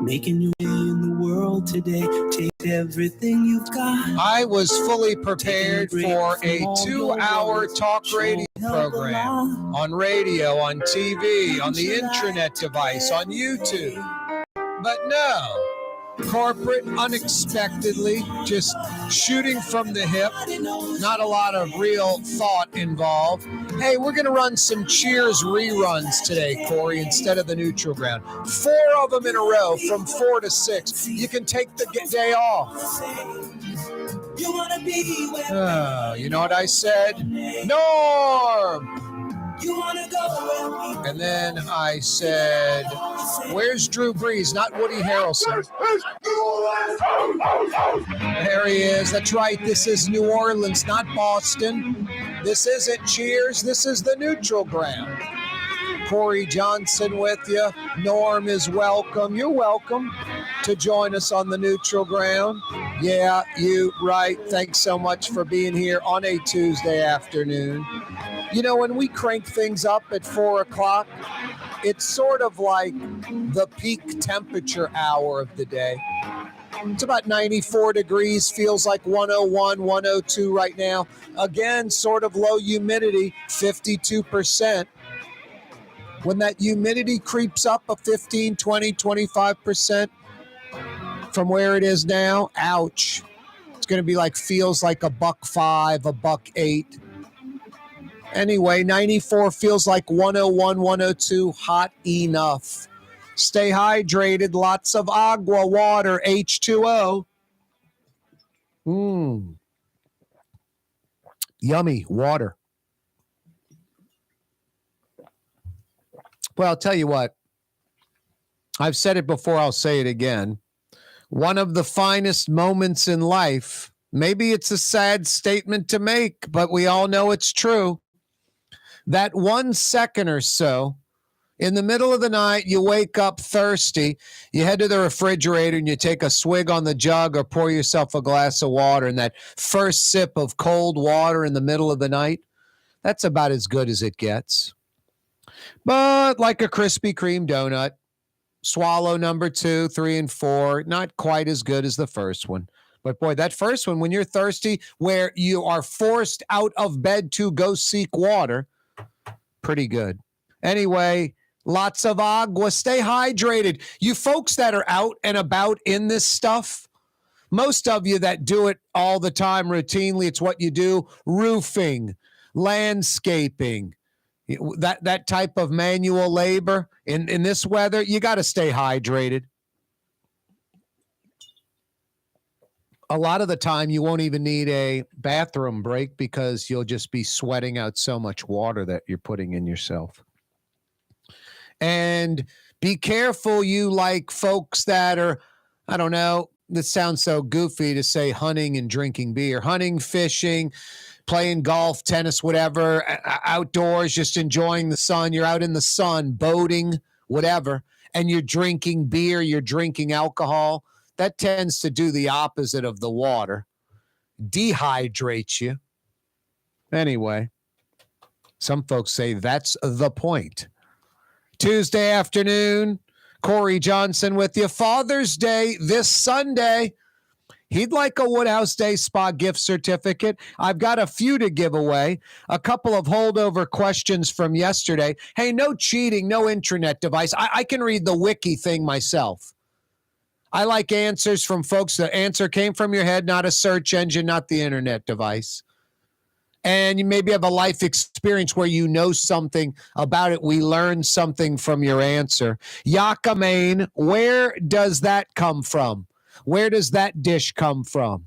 Making your way in the world today. Take everything you've got. I was fully prepared for a 2-hour talk radio program on radio, on TV, on the intranet device, on YouTube. But no, corporate unexpectedly just shooting from the hip. Not a lot of real thought involved. Hey, we're going to run some Cheers reruns today, Corey, instead of the neutral ground. 4 of them in a row from 4 to 6. You can take the day off. You know what I said? Norm! And then I said, where's Drew Brees? Not Woody Harrelson. There he is. That's right. This is New Orleans, not Boston. This isn't Cheers. This is the neutral ground. Corey Johnson with you. Norm is welcome. You're welcome to join us on the neutral ground. Yeah, you right. Thanks so much for being here on a Tuesday afternoon. You know, when we crank things up at 4 o'clock, it's sort of like the peak temperature hour of the day. It's about 94 degrees, feels like 101, 102 right now. Again, sort of low humidity, 52%. When that humidity creeps up a 15, 20, 25% from where it is now, ouch. It's going to be like, feels like $1.05, $1.08. Anyway, 94 feels like 101, 102, hot enough. Stay hydrated, lots of agua, water, H2O. Yummy water. Well, I'll tell you what. I've said it before, I'll say it again. One of the finest moments in life, maybe it's a sad statement to make, but we all know it's true. That 1 second or so, in the middle of the night, you wake up thirsty, you head to the refrigerator and you take a swig on the jug or pour yourself a glass of water, and that first sip of cold water in the middle of the night, that's about as good as it gets. But like a Krispy Kreme donut, swallow number 2, 3, and 4, not quite as good as the first one. But boy, that first one, when you're thirsty, where you are forced out of bed to go seek water, pretty good. Anyway, lots of agua. Stay hydrated. You folks that are out and about in this stuff, most of you that do it all the time routinely, it's what you do, roofing, landscaping, that type of manual labor. In this weather, you got to stay hydrated. A lot of the time, you won't even need a bathroom break because you'll just be sweating out so much water that you're putting in yourself. And be careful, you like folks that are, I don't know, this sounds so goofy to say hunting and drinking beer. Hunting, fishing, playing golf, tennis, whatever, outdoors, just enjoying the sun. You're out in the sun, boating, whatever, and you're drinking beer, you're drinking alcohol. That tends to do the opposite of the water. Dehydrates you. Anyway, some folks say that's the point. Tuesday afternoon, Corey Johnson with you. Father's Day this Sunday. He'd like a Woodhouse Day Spa gift certificate. I've got a few to give away. A couple of holdover questions from yesterday. Hey, no cheating, no intranet device. I can read the wiki thing myself. I like answers from folks. The answer came from your head, not a search engine, not the internet device. And you maybe have a life experience where you know something about it. We learned something from your answer. Yucca, Maine, where does that come from? Where does that dish come from?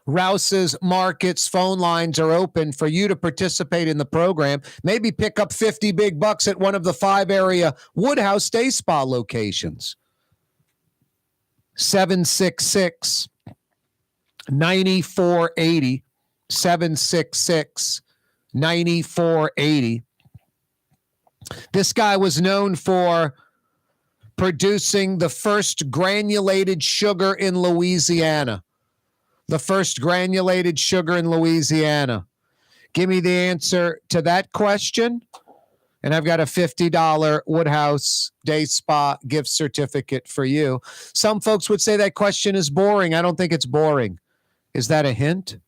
Rouse's Markets phone lines are open for you to participate in the program. Maybe pick up 50 big bucks at one of the 5 area Woodhouse Day Spa locations. 766-9480. 766-9480. This guy was known for producing the first granulated sugar in Louisiana. The first granulated sugar in Louisiana. Give me the answer to that question, And I've got a $50 Woodhouse Day Spa gift certificate for you. Some folks would say that question is boring. I don't think it's boring. Is that a hint?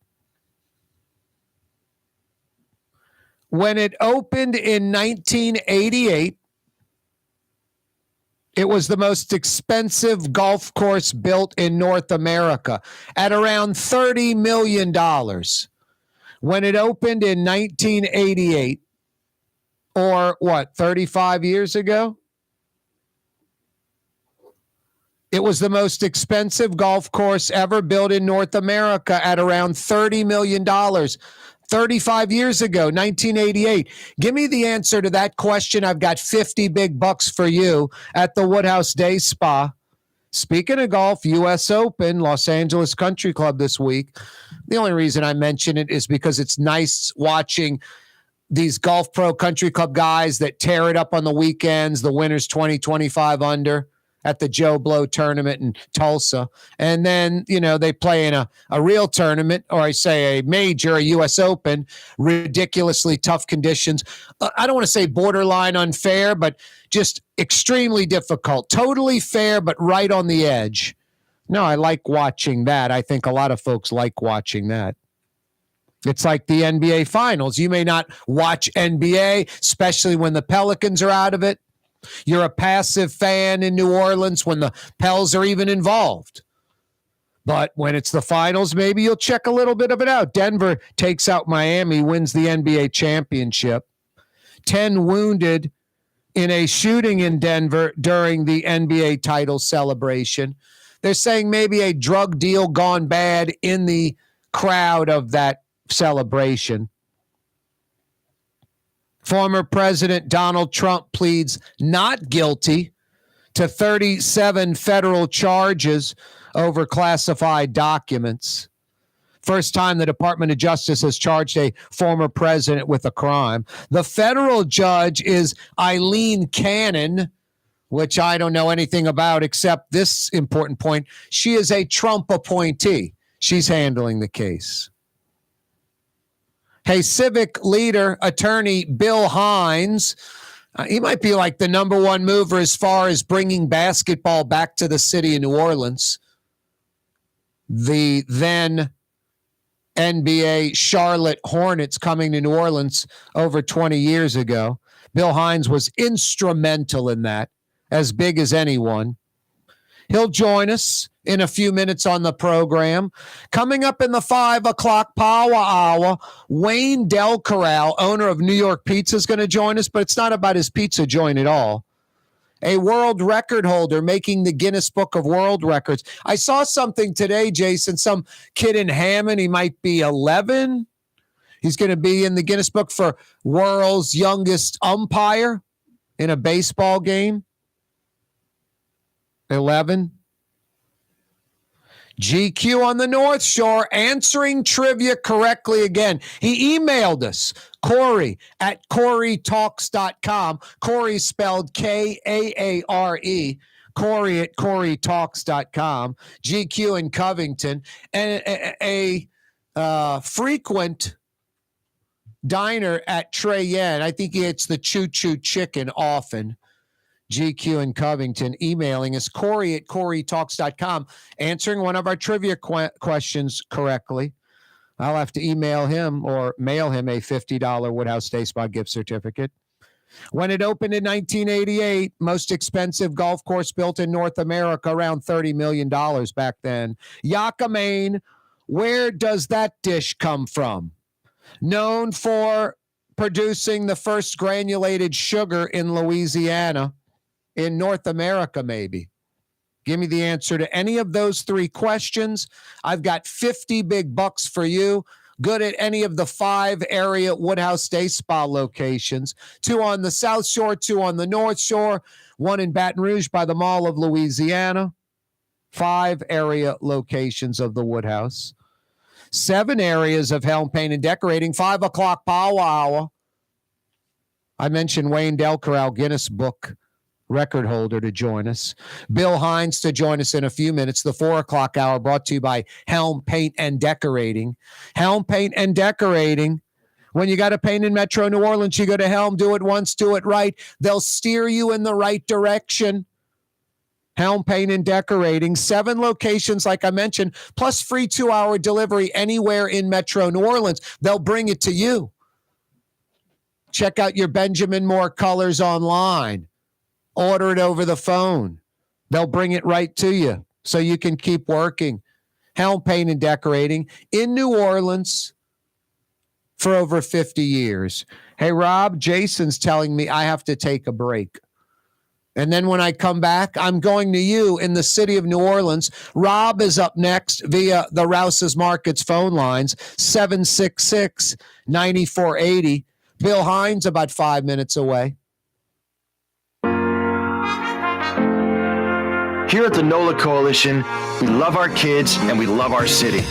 When it opened in 1988, it was the most expensive golf course built in North America at around $30 million. When it opened in 1988, or what, 35 years ago? It was the most expensive golf course ever built in North America at around $30 million. 35 years ago, 1988. Give me the answer to that question. I've got 50 big bucks for you at the Woodhouse Day Spa. Speaking of golf, U.S. Open, Los Angeles Country Club this week. The only reason I mention it is because it's nice watching these Golf Pro Country Club guys that tear it up on the weekends, the winners 20, 25 under at the Joe Blow tournament in Tulsa. And then, they play in a real tournament, or I say a major, a U.S. Open, ridiculously tough conditions. I don't want to say borderline unfair, but just extremely difficult. Totally fair, but right on the edge. No, I like watching that. I think a lot of folks like watching that. It's like the NBA Finals. You may not watch NBA, especially when the Pelicans are out of it. You're a passive fan in New Orleans when the Pels are even involved. But when it's the finals, maybe you'll check a little bit of it out. Denver takes out Miami, wins the NBA championship. 10 wounded in a shooting in Denver during the NBA title celebration. They're saying maybe a drug deal gone bad in the crowd of that celebration. Former President Donald Trump pleads not guilty to 37 federal charges over classified documents. First time the Department of Justice has charged a former president with a crime. The federal judge is Eileen Cannon, which I don't know anything about except this important point. She is a Trump appointee. She's handling the case. Hey, Civic leader, attorney Bill Hines, he might be like the number one mover as far as bringing basketball back to the city of New Orleans. The then NBA Charlotte Hornets coming to New Orleans over 20 years ago. Bill Hines was instrumental in that, as big as anyone. He'll join us in a few minutes on the program. Coming up in the 5 o'clock power hour, Wayne Del Corral, owner of New York Pizza, is going to join us, but it's not about his pizza joint at all. A world record holder making the Guinness Book of World Records. I saw something today, Jason, some kid in Hammond, he might be 11. He's going to be in the Guinness Book for world's youngest umpire in a baseball game. 11. GQ on the North Shore answering trivia correctly again. He emailed us, Corey at CareTalks.com. Corey spelled Kaare. Corey at CareTalks.com. GQ in Covington. And a frequent diner at Trey Yen. I think he eats the Choo Choo Chicken often. GQ in Covington, emailing us, Corey at CareTalks.com, answering one of our trivia questions correctly. I'll have to email him or mail him a $50 Woodhouse Day Spa gift certificate. When it opened in 1988, most expensive golf course built in North America, around $30 million back then. Yucca, Maine, where does that dish come from? Known for producing the first granulated sugar in Louisiana. In North America, maybe. Give me the answer to any of those three questions. I've got 50 big bucks for you. Good at any of the 5 area Woodhouse Day Spa locations. 2 on the South Shore, 2 on the North Shore, 1 in Baton Rouge by the Mall of Louisiana. 5 area locations of the Woodhouse. 7 areas of Helm Paint and Decorating. 5 o'clock power hour. I mentioned Wayne Del Corral, Guinness Book record holder, to join us. Bill Hines to join us in a few minutes. The 4 o'clock hour brought to you by Helm Paint and Decorating. Helm Paint and Decorating, When you got a paint in Metro New Orleans, you go to Helm, do it once, do it right. They'll steer you in the right direction. Helm Paint and Decorating, 7 locations, like I mentioned, plus free 2-hour delivery anywhere in Metro New Orleans. They'll bring it to you. Check out your Benjamin Moore colors online. Order it over the phone. They'll bring it right to you so you can keep working. Helm Paint and Decorating in New Orleans for over 50 years. Hey, Rob, Jason's telling me I have to take a break. And then when I come back, I'm going to you in the city of New Orleans. Rob is up next via the Rouse's Markets phone lines, 766-9480. Bill Hines about 5 minutes away. Here at the NOLA Coalition, we love our kids and we love our city.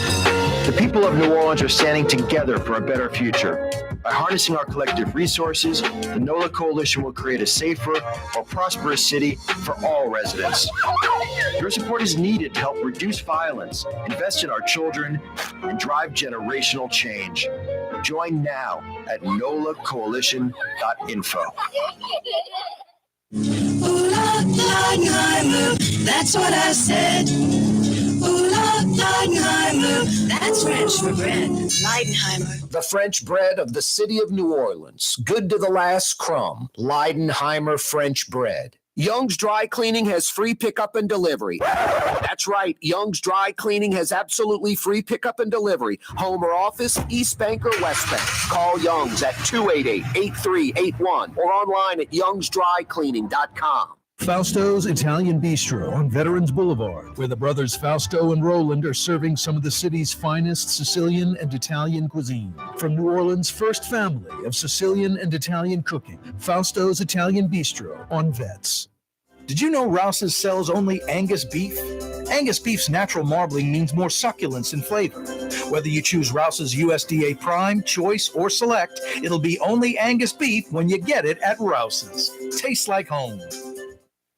The people of New Orleans are standing together for a better future. By harnessing our collective resources, the NOLA Coalition will create a safer, more prosperous city for all residents. Your support is needed to help reduce violence, invest in our children, and drive generational change. Join now at nolacoalition.info. Ooh, Leidenheimer, that's what I said. Ooh, Leidenheimer, that's French for bread. Leidenheimer. The French bread of the city of New Orleans. Good to the last crumb. Leidenheimer French bread. Young's Dry Cleaning has free pickup and delivery. That's right. Young's Dry Cleaning has absolutely free pickup and delivery. Home or office, East Bank or West Bank. Call Young's at 288-8381 or online at youngsdrycleaning.com. Fausto's Italian Bistro on Veterans Boulevard, where the brothers Fausto and Roland are serving some of the city's finest Sicilian and Italian cuisine. From New Orleans' first family of Sicilian and Italian cooking, Fausto's Italian Bistro on Vets. Did you know Rouse's sells only Angus beef? Angus beef's natural marbling means more succulence and flavor. Whether you choose Rouse's USDA Prime, Choice, or Select, it'll be only Angus beef when you get it at Rouse's. Tastes like home.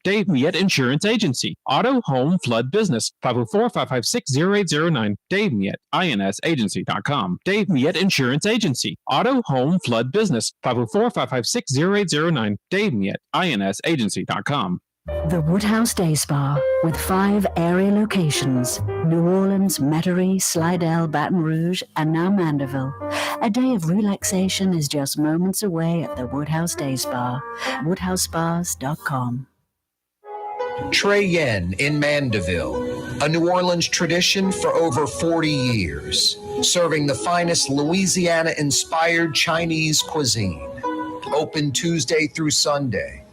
Dave Miette Insurance Agency. Auto, home, flood, business. 504-556-0809. Dave Miette, INSagency.com. Dave Miette Insurance Agency. Auto, home, flood, business. 504-556-0809. Dave Miette, INSagency.com. The Woodhouse Day Spa, with 5 area locations: New Orleans, Metairie, Slidell, Baton Rouge, and now Mandeville. A day of relaxation is just moments away at the Woodhouse Day Spa. WoodhouseSpas.com. Trey Yen in Mandeville, a New Orleans tradition for over 40 years, serving the finest Louisiana-inspired Chinese cuisine. Open Tuesday through Sunday.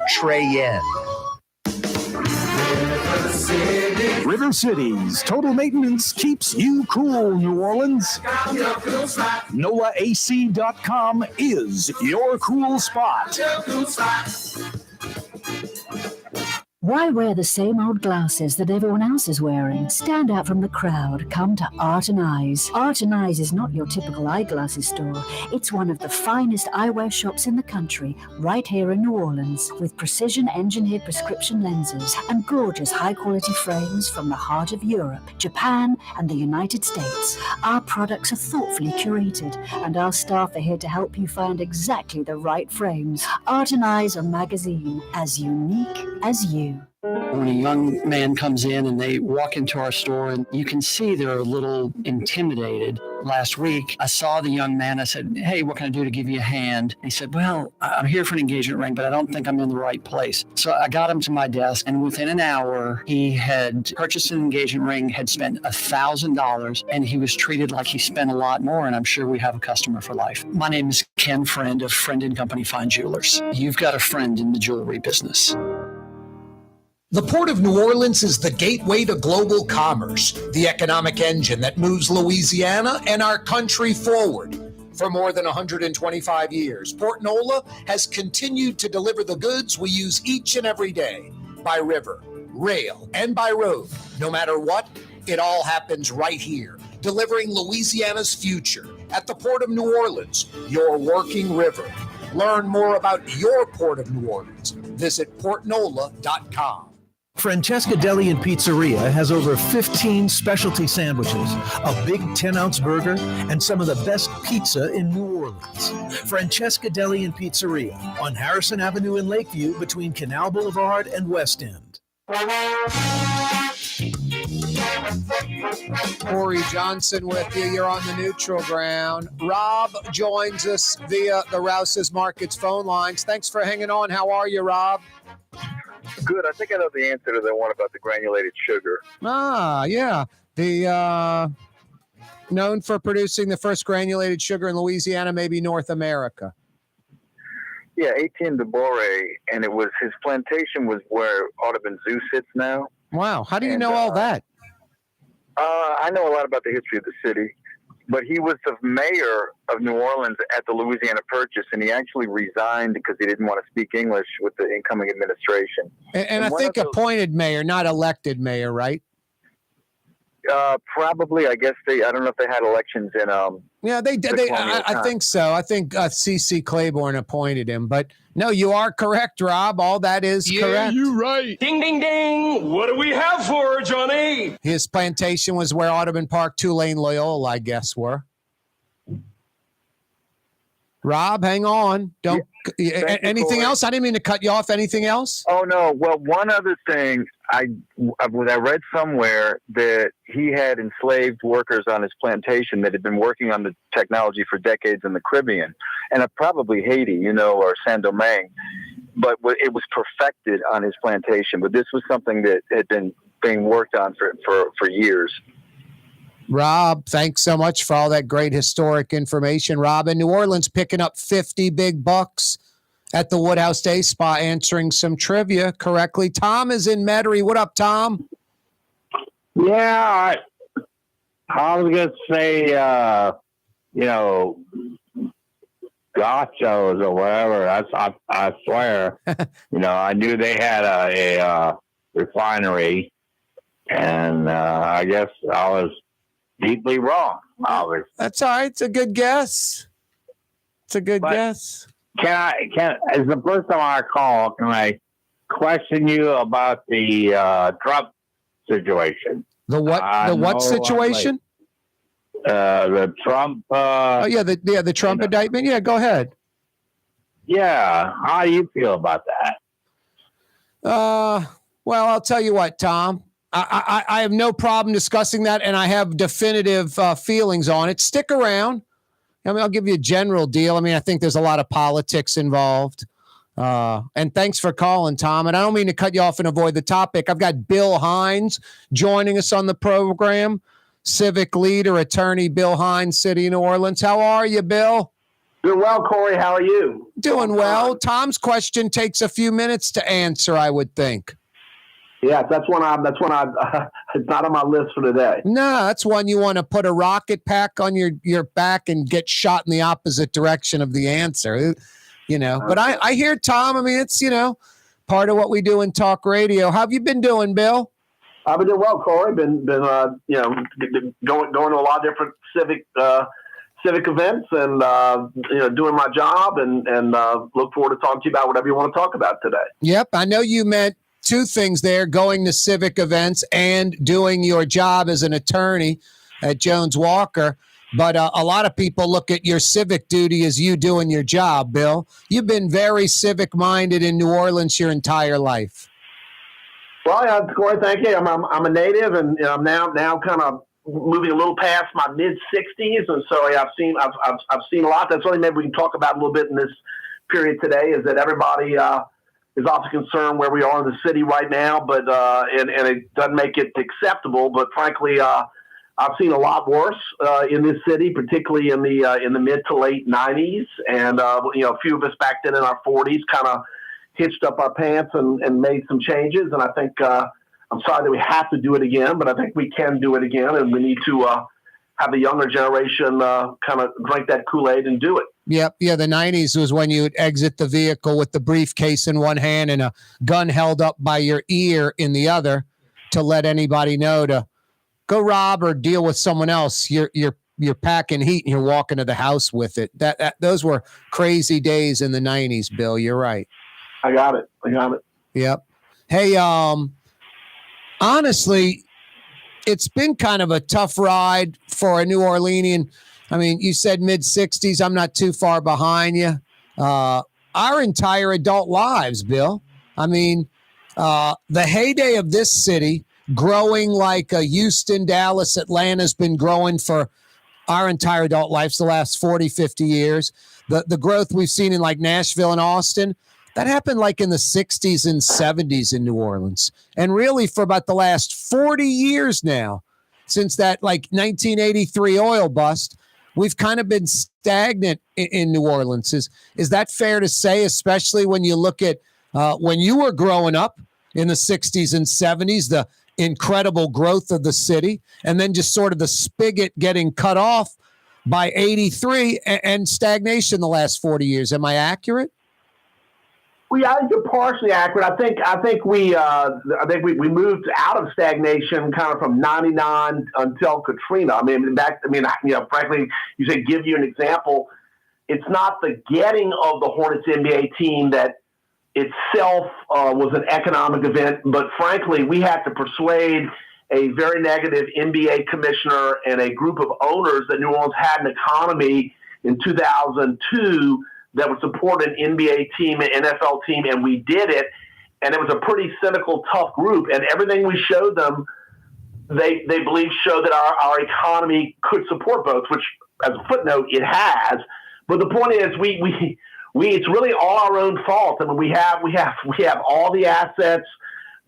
Trey Yen. River Cities Total Maintenance keeps you cool, New Orleans. NOLAAC.com is your cool spot. Why wear the same old glasses that everyone else is wearing? Stand out from the crowd. Come to Art and Eyes. Art and Eyes is not your typical eyeglasses store. It's one of the finest eyewear shops in the country, right here in New Orleans, with precision-engineered prescription lenses and gorgeous high-quality frames from the heart of Europe, Japan, and the United States. Our products are thoughtfully curated, and our staff are here to help you find exactly the right frames. Art and Eyes, a magazine as unique as you. When a young man comes in and they walk into our store, and you can see they're a little intimidated. Last week, I saw the young man. I said, "Hey, what can I do to give you a hand?" He said, "Well, I'm here for an engagement ring, but I don't think I'm in the right place." So I got him to my desk, and within an hour, he had purchased an engagement ring, had spent $1,000, and he was treated like he spent a lot more, and I'm sure we have a customer for life. My name is Ken Friend of Friend & Company Fine Jewelers. You've got a friend in the jewelry business. The Port of New Orleans is the gateway to global commerce, the economic engine that moves Louisiana and our country forward. For more than 125 years, Port Nola has continued to deliver the goods we use each and every day, by river, rail, and by road. No matter what, it all happens right here, delivering Louisiana's future at the Port of New Orleans, your working river. Learn more about your Port of New Orleans. Visit portnola.com. Francesca Deli and Pizzeria has over 15 specialty sandwiches, a big 10-ounce burger, and some of the best pizza in New Orleans. Francesca Deli and Pizzeria on Harrison Avenue in Lakeview between Canal Boulevard and West End. Corey Johnson with you. You're on the neutral ground. Rob joins us via the Rouse's Markets phone lines. Thanks for hanging on. How are you, Rob? Good. I think I know the answer to the one about the granulated sugar. Yeah. The known for producing the first granulated sugar in Louisiana, maybe North America. Yeah, Etienne de Boré, and it was his plantation was where Audubon Zoo sits now. Wow. How do you know all that? I know a lot about the history of the city, but he was the mayor of New Orleans at the Louisiana Purchase, and he actually resigned because he didn't want to speak English with the incoming administration. And I think appointed mayor, not elected mayor, right? Probably. I guess I don't know if they had elections in. Yeah, they did. I think so. I think C.C. Claiborne appointed him. But no, you are correct, Rob. All that is correct. You're right. Ding, ding, ding. What do we have for her, Johnny? His plantation was where Audubon Park, Tulane, Loyola, I guess, were. Rob, hang on. Anything else? I didn't mean to cut you off. Anything else? Oh, no. Well, one other thing. I read somewhere that he had enslaved workers on his plantation that had been working on the technology for decades in the Caribbean, and probably Haiti, or Saint-Domingue. But it was perfected on his plantation. But this was something that had been being worked on for years. Rob, thanks so much for all that great historic information. Rob, in New Orleans, picking up 50 big bucks at the Woodhouse Day Spa, answering some trivia correctly. Tom is in Metairie. What up, Tom? Yeah, I was going to say, gachos or whatever. I swear. I knew they had a refinery, and I guess I was deeply wrong. That's all right. It's a good guess. Guess. As the first time I call, can I question you about the Trump situation? The what? The what situation? The Trump. The Trump indictment. Yeah, go ahead. Yeah, how do you feel about that? Well, I'll tell you what, Tom. I have no problem discussing that, and I have definitive feelings on it. Stick around. I'll give you a general deal. I think there's a lot of politics involved. And thanks for calling, Tom. And I don't mean to cut you off and avoid the topic. I've got Bill Hines joining us on the program. Civic leader, attorney Bill Hines, City of New Orleans. How are you, Bill? Doing well, Corey. How are you? Doing well. Tom's question takes a few minutes to answer, I would think. Yeah, that's one it's not on my list for today. No, that's one you want to put a rocket pack on your back and get shot in the opposite direction of the answer, But I hear Tom. It's, part of what we do in talk radio. How have you been doing, Bill? I've been doing well, Corey. Been going to a lot of different civic events and, doing my job and look forward to talking to you about whatever you want to talk about today. Yep. I know you meant two things there, going to civic events and doing your job as an attorney at Jones Walker. But a lot of people look at your civic duty as you doing your job, Bill. You've been very civic-minded in New Orleans your entire life. Well, Corey, thank you. I'm a native, and I'm now kind of moving a little past my mid-60s, and so I've seen a lot. That's something maybe we can talk about a little bit in this period today. Is that everybody is often concerned where we are in the city right now, but and it doesn't make it acceptable. But frankly, I've seen a lot worse in this city, particularly in the mid to late 90s, and a few of us back then in our 40s kind of hitched up our pants and made some changes. And I think I'm sorry that we have to do it again, but I think we can do it again, and we need to have the younger generation kind of drink that Kool-Aid and do it. Yep. Yeah, the 90s was when you would exit the vehicle with the briefcase in one hand and a gun held up by your ear in the other to let anybody know to go rob or deal with someone else. You're packing heat and you're walking to the house with it. Those were crazy days in the 90s, Bill. You're right. I got it. Yep. Hey, honestly, it's been kind of a tough ride for a New Orleanian. I mean, you said mid-60s. I'm not too far behind you. Our entire adult lives, Bill. I mean, the heyday of this city, growing like Houston, Dallas, Atlanta's been growing for our entire adult lives, the last 40, 50 years. The growth we've seen in like Nashville and Austin, that happened like in the 60s and 70s in New Orleans. And really for about the last 40 years now, since that like 1983 oil bust, we've kind of been stagnant in New Orleans. Is that fair to say, especially when you look at when you were growing up in the 60s and 70s, the incredible growth of the city, and then just sort of the spigot getting cut off by 83 and stagnation the last 40 years. Am I accurate? Well, yeah, I think you're partially accurate. I think we moved out of stagnation kind of from '99 until Katrina. Frankly, you say give you an example. It's not the getting of the Hornets NBA team that itself was an economic event, but frankly, we had to persuade a very negative NBA commissioner and a group of owners that New Orleans had an economy in 2002 that would support an NBA team, an NFL team, and we did it. And it was a pretty cynical, tough group. And everything we showed them, they believe showed that our economy could support both, which, as a footnote, it has. But the point is, we it's really all our own fault. I mean, we have all the assets.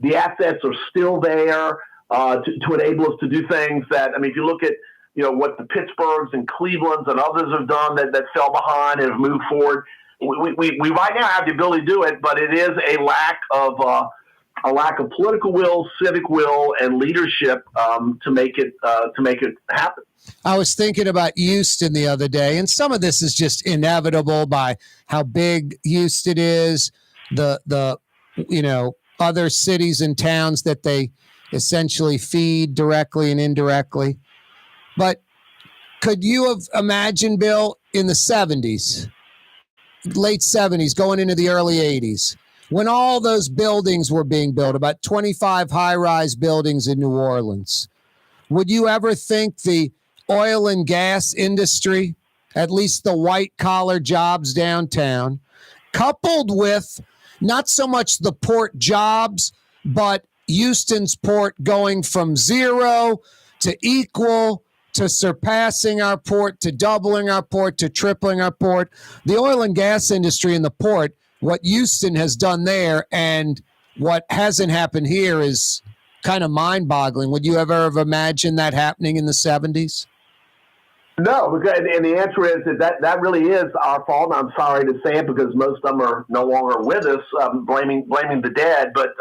The assets are still there to enable us to do things that, I mean, if you look at, what the Pittsburghs and Clevelands and others have done that fell behind and have moved forward. We right now have the ability to do it, but it is a lack of political will, civic will, and leadership to make it happen. I was thinking about Houston the other day, and some of this is just inevitable by how big Houston is, the other cities and towns that they essentially feed directly and indirectly. But could you have imagined, Bill, in the 70s, late 70s, going into the early 80s, when all those buildings were being built, about 25 high-rise buildings in New Orleans, would you ever think the oil and gas industry, at least the white-collar jobs downtown, coupled with not so much the port jobs, but Houston's port going from zero to equal to surpassing our port, to doubling our port, to tripling our port. The oil and gas industry in the port, what Houston has done there and what hasn't happened here is kind of mind-boggling. Would you ever have imagined that happening in the 70s? No, because, and the answer is that really is our fault. I'm sorry to say it because most of them are no longer with us, blaming the dead. But,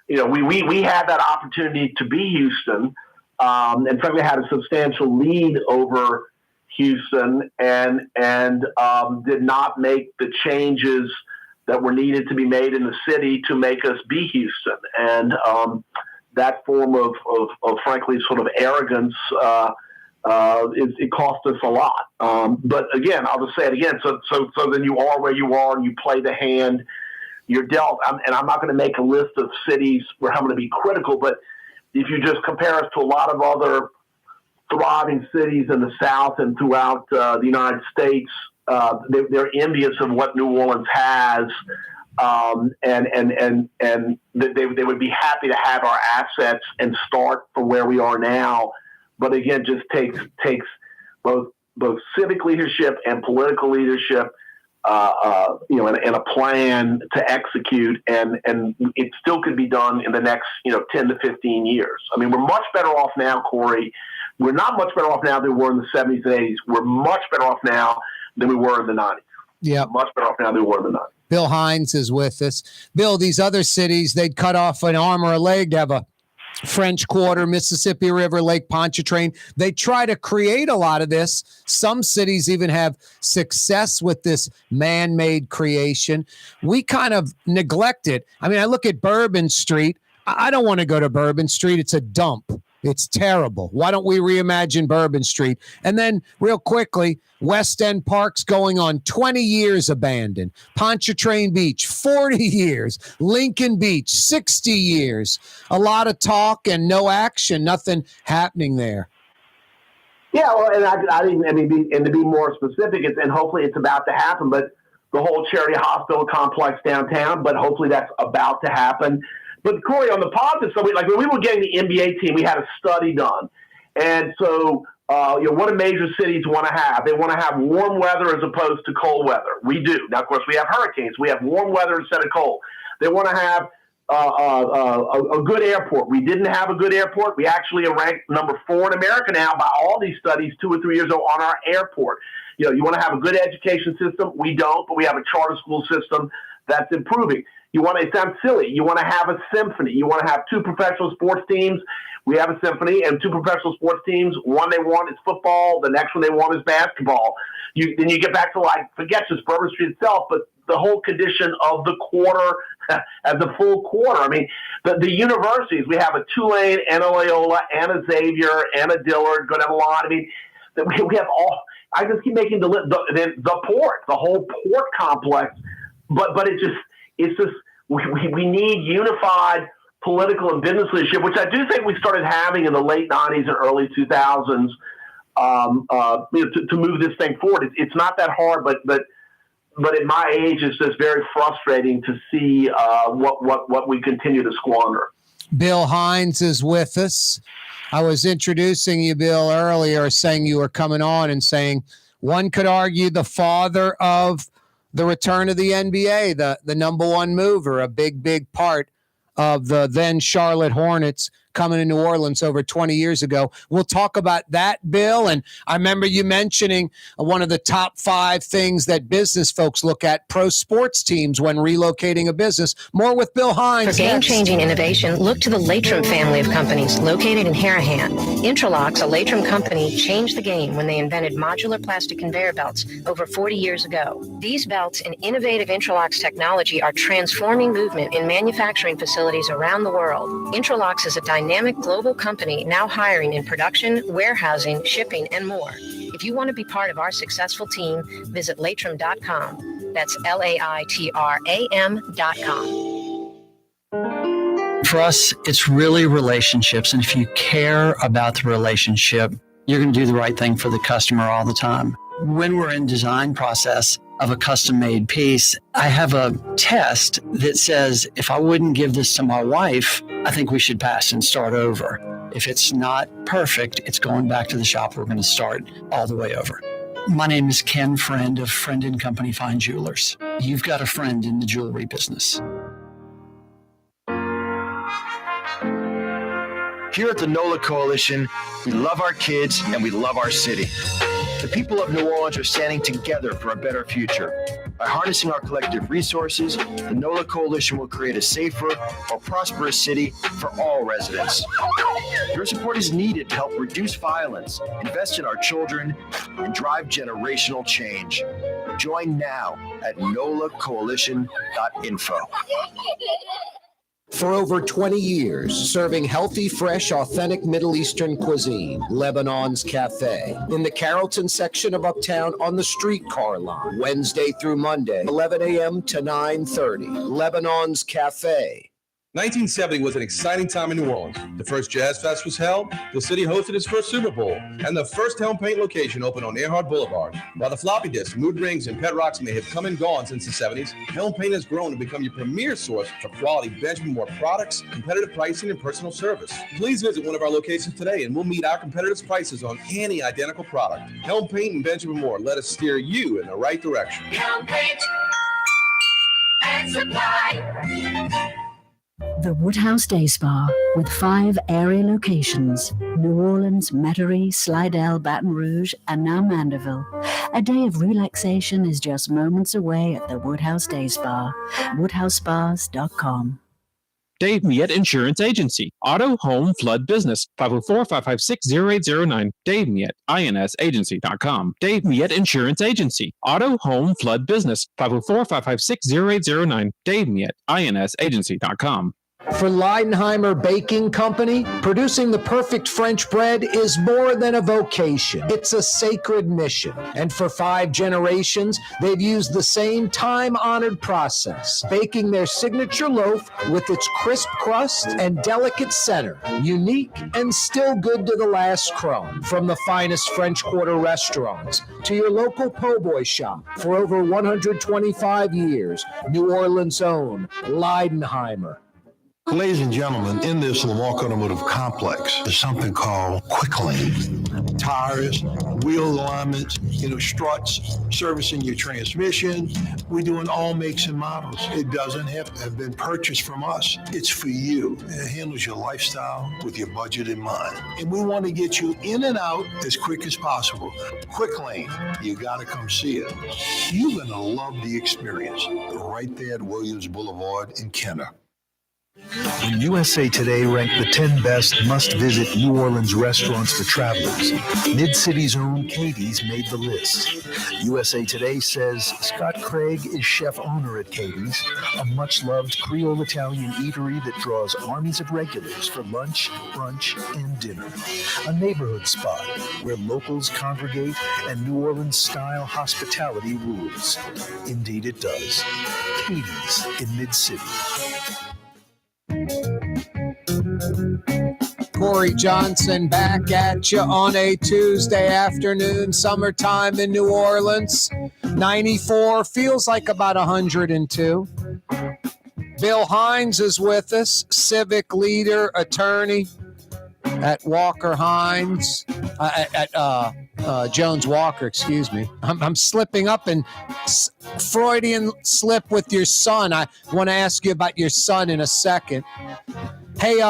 we had that opportunity to be Houston. And frankly had a substantial lead over Houston and did not make the changes that were needed to be made in the city to make us be Houston. And that form of frankly sort of arrogance it cost us a lot. But again, I'll just say it again. So then you are where you are and you play the hand you're dealt. And I'm not going to make a list of cities where I'm going to be critical, but if you just compare us to a lot of other thriving cities in the South and throughout the United States, they're envious of what New Orleans has, and they would be happy to have our assets and start from where we are now. But again, just takes both civic leadership and political leadership, and a plan to execute, and it still could be done in the next 10 to 15 years. I mean, we're much better off now, Corey. We're not much better off now than we were in the 70s and 80s. We're much better off now than we were in the 90s. Yeah, much better off now than we were in the 90s. Bill Hines is with us. Bill, these other cities, they'd cut off an arm or a leg to have a French Quarter, Mississippi River, Lake Pontchartrain. They try to create a lot of this. Some cities even have success with this man-made creation. We kind of neglect it. I mean, I look at Bourbon Street. I don't want to go to Bourbon Street. It's a dump. It's terrible. Why don't we reimagine Bourbon Street? And then real quickly, West End Park's going on 20 years abandoned. Pontchartrain Beach, 40 years. Lincoln Beach, 60 years. A lot of talk and no action, nothing happening there. Yeah, well, and to be more specific, and hopefully it's about to happen, but the whole Charity Hospital complex downtown, but hopefully that's about to happen. But Corey, on the positive side, when we were getting the NBA team, we had a study done. And so, what do major cities want to have? They want to have warm weather as opposed to cold weather. We do. Now, of course, we have hurricanes. We have warm weather instead of cold. They want to have a good airport. We didn't have a good airport. We actually are ranked number 4 in America now by all these studies 2 or 3 years ago on our airport. You want to have a good education system. We don't, but we have a charter school system that's improving. It sounds silly. You want to have a symphony. You want to have 2 professional sports teams. We have a symphony and 2 professional sports teams. One they want is football. The next one they want is basketball. Then you get back to forget just Bourbon Street itself, but the whole condition of the quarter as a full quarter. I mean, the universities, we have a Tulane and a Loyola and a Xavier and a Dillard, going to have a lot. I mean, we have all, I just keep making the port, the whole port complex, but it's just, we need unified political and business leadership, which I do think we started having in the late 90s and early 2000s to move this thing forward. It's not that hard, but at my age, it's just very frustrating to see what we continue to squander. Bill Hines is with us. I was introducing you, Bill, earlier, saying you were coming on and saying one could argue the father of the return of the NBA, the number one mover, a big part of the then Charlotte Hornets coming to New Orleans over 20 years ago. We'll talk about that, Bill. And I remember you mentioning one of the top 5 things that business folks look at, pro sports teams, when relocating a business. More with Bill Hines. For game-changing innovation, look to the Latrim family of companies located in Harahan. Interlocks, a Latrim company, changed the game when they invented modular plastic conveyor belts over 40 years ago. These belts and innovative Interlocks technology are transforming movement in manufacturing facilities around the world. Interlocks is a dynamic global company now hiring in production, warehousing, shipping, and more. If you want to be part of our successful team, visit Latrim.com. That's LAITRAM.com. For us, it's really relationships. And if you care about the relationship, you're going to do the right thing for the customer all the time. When we're in design process of a custom-made piece, I have a test that says, if I wouldn't give this to my wife, I think we should pass and start over. If it's not perfect, it's going back to the shop. We're going to start all the way over. My name is Ken Friend of Friend & Company Fine Jewelers. You've got a friend in the jewelry business. Here at the NOLA Coalition, we love our kids and we love our city. The people of New Orleans are standing together for a better future. By harnessing our collective resources, the NOLA Coalition will create a safer, more prosperous city for all residents. Your support is needed to help reduce violence, invest in our children, and drive generational change. Join now at nolacoalition.info. For over 20 years, serving healthy, fresh, authentic Middle Eastern cuisine, Lebanon's Cafe. In the Carrollton section of Uptown on the streetcar line, Wednesday through Monday, 11 a.m. to 9:30. Lebanon's Cafe. 1970 was an exciting time in New Orleans. The first Jazz Fest was held, the city hosted its first Super Bowl, and the first Helm Paint location opened on Earhart Boulevard. While the floppy disks, mood rings, and pet rocks may have come and gone since the 70s, Helm Paint has grown to become your premier source for quality Benjamin Moore products, competitive pricing, and personal service. Please visit one of our locations today and we'll meet our competitors' prices on any identical product. Helm Paint and Benjamin Moore, let us steer you in the right direction. Helm Paint and Supply. The Woodhouse Day Spa, with 5 area locations, New Orleans, Metairie, Slidell, Baton Rouge, and now Mandeville. A day of relaxation is just moments away at the Woodhouse Day Spa, woodhousespas.com. Dave Miette Insurance Agency. Auto, home, flood, business. 504-556-0809. Dave Miette, INSagency.com. Dave Miette Insurance Agency. Auto, home, flood, business. 504-556-0809. Dave Miette, INSagency.com. For Leidenheimer Baking Company, producing the perfect French bread is more than a vocation. It's a sacred mission. And for 5 generations, they've used the same time-honored process, baking their signature loaf with its crisp crust and delicate center, unique and still good to the last crumb. From the finest French Quarter restaurants to your local po' boy shop, for over 125 years, New Orleans' own Leidenheimer. Ladies and gentlemen, in this Lamar Automotive Complex, there's something called Quick Lane. Tires, wheel alignments, struts, servicing your transmission. We're doing all makes and models. It doesn't have been purchased from us. It's for you. It handles your lifestyle with your budget in mind. And we want to get you in and out as quick as possible. Quick Lane, you got to come see it. You're going to love the experience right there at Williams Boulevard in Kenner. When USA Today ranked the 10 best must-visit New Orleans restaurants for travelers, Mid-City's own Katie's made the list. USA Today says Scott Craig is chef-owner at Katie's, a much-loved Creole Italian eatery that draws armies of regulars for lunch, brunch, and dinner. A neighborhood spot where locals congregate and New Orleans-style hospitality rules. Indeed it does. Katie's in Mid-City. Corey Johnson back at you on a Tuesday afternoon, summertime in New Orleans. 94, feels like about 102. Bill Hines is with us, civic leader, attorney at Walker Hines, at Jones Walker, excuse me. I'm slipping up and Freudian slip with your son. I want to ask you about your son in a second. Hey,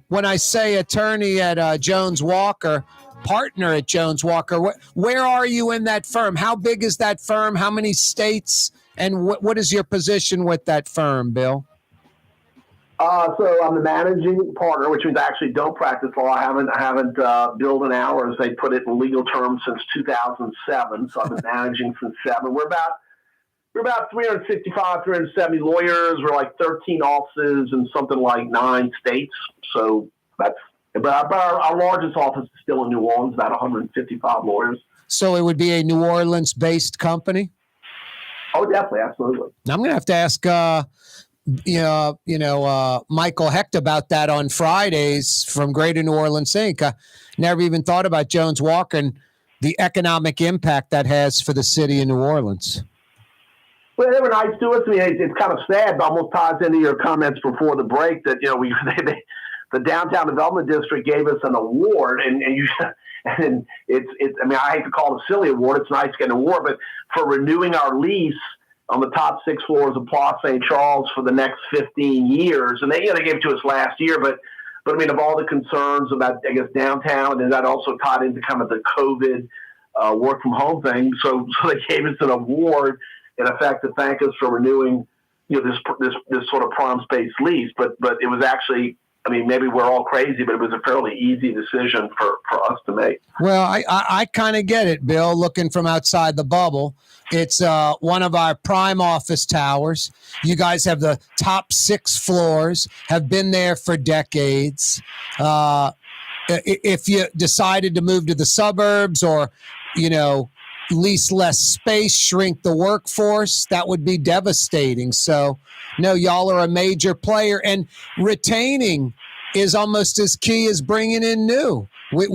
when I say attorney at Jones Walker, partner at Jones Walker, where are you in that firm? How big is that firm? How many states? And what is your position with that firm, Bill? So I'm the managing partner, which means I actually don't practice law. I haven't billed an hour, as they put it in legal terms, since 2007. So I've been managing since 7. We're about 365, 370 lawyers. We're like 13 offices in something like 9 states. So but our largest office is still in New Orleans, about 155 lawyers. So it would be a New Orleans-based company? Oh, definitely, absolutely. Now I'm going to have to ask Michael Hecht about that on Fridays from Greater New Orleans Inc. I never even thought about Jones Walker and the economic impact that has for the city of New Orleans. Well, they were nice to us. I mean, it's kind of sad, but almost ties into your comments before the break that, the Downtown Development District gave us an award, and it's. I mean, I hate to call it a silly award. It's nice to get an award, but for renewing our lease on the top 6 floors of Place St. Charles for the next 15 years, and they gave it to us last year. But I mean, of all the concerns about, I guess, downtown, and that also tied into kind of the COVID work from home thing. So they gave us an award in effect to thank us for renewing, this sort of prime space lease. But it was actually, I mean, maybe we're all crazy, but it was a fairly easy decision for us to make. Well, I kind of get it, Bill, looking from outside the bubble. It's one of our prime office towers. You guys have the top 6 floors, have been there for decades. If you decided to move to the suburbs or, lease less space, shrink the workforce, that would be devastating. So, no, y'all are a major player, and retaining is almost as key as bringing in new. We're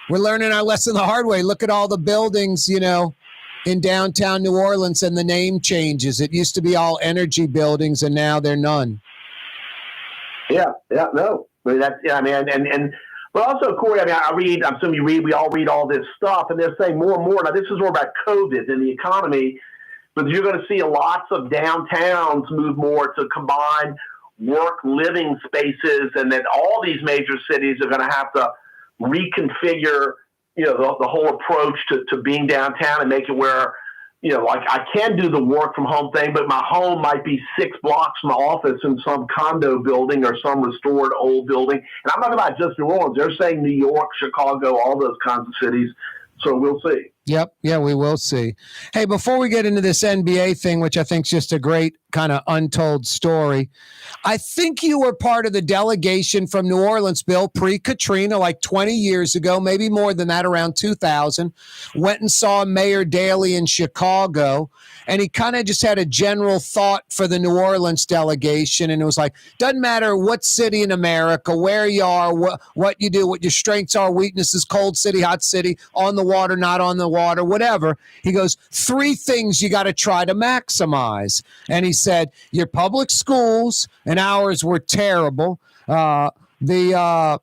learning our lesson the hard way. Look at all the buildings, in downtown New Orleans, and the name changes. It used to be all energy buildings, and now they're none. No. I mean, but also, Corey, I mean, I'm assuming we all read all this stuff, and they're saying more and more. Now, this is more about COVID and the economy, but you're going to see lots of downtowns move more to combine work-living spaces, and that all these major cities are going to have to reconfigure, the whole approach to being downtown and make it where, like I can do the work from home thing, but my home might be 6 blocks from the office in some condo building or some restored old building. And I'm not about just New Orleans. They're saying New York, Chicago, all those kinds of cities. So we'll see. Yep. Yeah, we will see. Hey, before we get into this NBA thing, which I think is just a great kind of untold story, I think you were part of the delegation from New Orleans, Bill, pre-Katrina, like 20 years ago, maybe more than that, around 2000, went and saw Mayor Daley in Chicago, and he kind of just had a general thought for the New Orleans delegation, and it was like, doesn't matter what city in America, where you are, what you do, what your strengths are, weaknesses, cold city, hot city, on the water, not on the water, whatever. He goes, 3 things you got to try to maximize. And he said, your public schools, and ours were terrible. The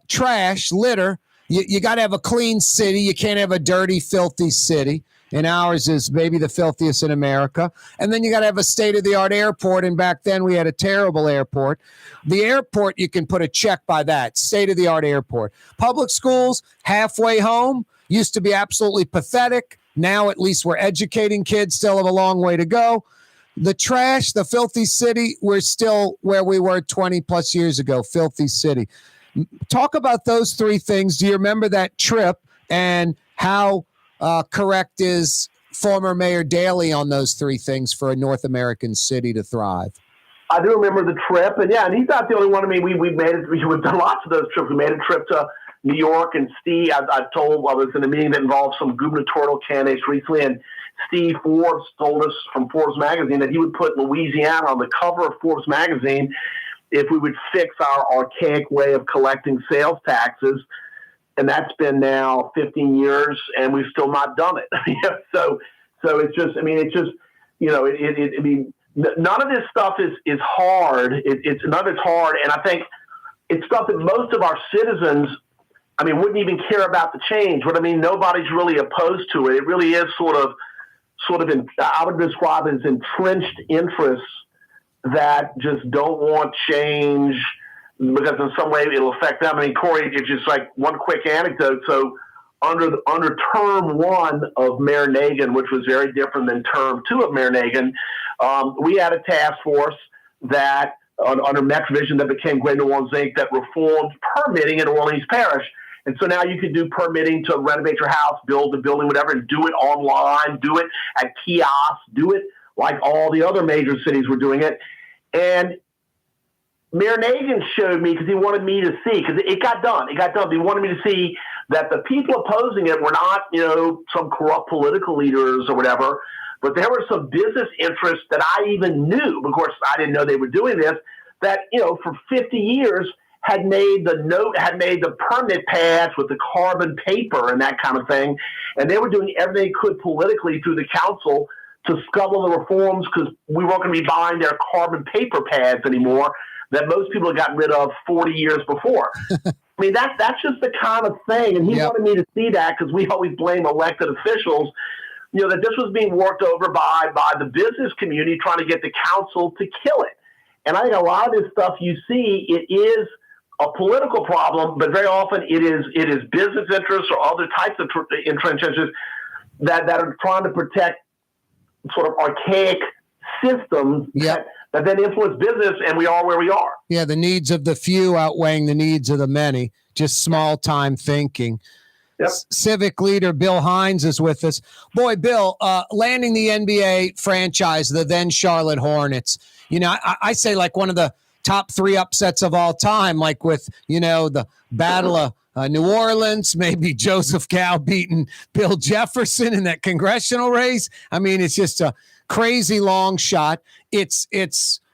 trash, litter, you got to have a clean city. You can't have a dirty, filthy city. And ours is maybe the filthiest in America. And then you got to have a state-of-the-art airport. And back then we had a terrible airport. The airport, you can put a check by that. State-of-the-art airport. Public schools, halfway home, used to be absolutely pathetic. Now at least we're educating kids, still have a long way to go. The trash, the filthy city, we're still where we were 20 plus years ago, filthy city. Talk about those 3 things. Do you remember that trip, and how correct is former Mayor Daley on those 3 things for a North American city to thrive? I do remember the trip, and he's not the only one. I mean, we've made it. We've done lots of those trips. We made a trip to New York, and Steve, I was in a meeting that involved some gubernatorial candidates recently, and Steve Forbes told us from Forbes magazine that he would put Louisiana on the cover of Forbes magazine if we would fix our archaic way of collecting sales taxes. And that's been now 15 years, and we've still not done it. So it's just, I mean, none of this stuff is hard. None of it's hard, and I think it's stuff that most of our citizens, wouldn't even care about the change. But nobody's really opposed to it. It really is sort of, I would describe it as entrenched interests that just don't want change because in some way it'll affect them. Corey, it's just like one quick anecdote. So under term 1 of Mayor Nagin, which was very different than term 2 of Mayor Nagin, we had a task force that under Mex Vision that became Great New Orleans Inc. that reformed permitting in Orleans Parish. And so now you could do permitting to renovate your house, build a building, whatever, and do it online, do it at kiosks, do it like all the other major cities were doing it. And Mayor Nagin showed me, because he wanted me to see, because it got done. He wanted me to see that the people opposing it were not, some corrupt political leaders or whatever, but there were some business interests that I even knew. Of course, I didn't know they were doing this, that, for 50 years had made the permit pads with the carbon paper and that kind of thing. And they were doing everything they could politically through the council to scuttle the reforms, because we weren't going to be buying their carbon paper pads anymore that most people had gotten rid of 40 years before. That's just the kind of thing. And he wanted me to see that, because we always blame elected officials, that this was being worked over by the business community trying to get the council to kill it. And I think a lot of this stuff you see, it is a political problem, but very often it is business interests or other types of entrenched interests that are trying to protect sort of archaic systems that then influence business, and we are where we are. Yeah, the needs of the few outweighing the needs of the many, just small-time thinking. Yep. Civic leader Bill Hines is with us. Boy, Bill, landing the NBA franchise, the then Charlotte Hornets, I say like one of the top 3 upsets of all time, like with, the Battle of New Orleans, maybe Joseph Gow beating Bill Jefferson in that congressional race. It's just a crazy long shot. It's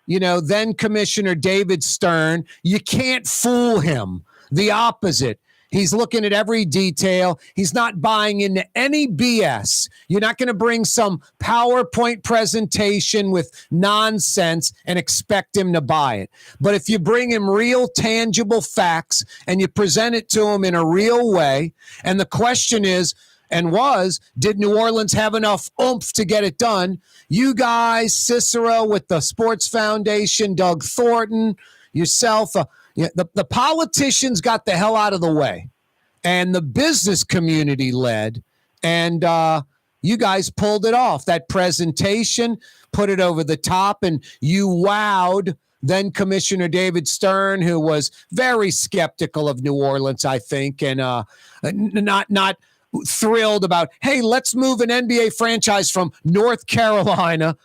then Commissioner David Stern. You can't fool him. The opposite. He's looking at every detail. He's not buying into any BS. You're not going to bring some PowerPoint presentation with nonsense and expect him to buy it. But if you bring him real, tangible facts and you present it to him in a real way, and the question is, did New Orleans have enough oomph to get it done? You guys, Cicero with the Sports Foundation, Doug Thornton, yourself, the politicians got the hell out of the way, and the business community led, and you guys pulled it off. That presentation, put it over the top, and you wowed then Commissioner David Stern, who was very skeptical of New Orleans, I think, and not thrilled about, hey, let's move an NBA franchise from North Carolina,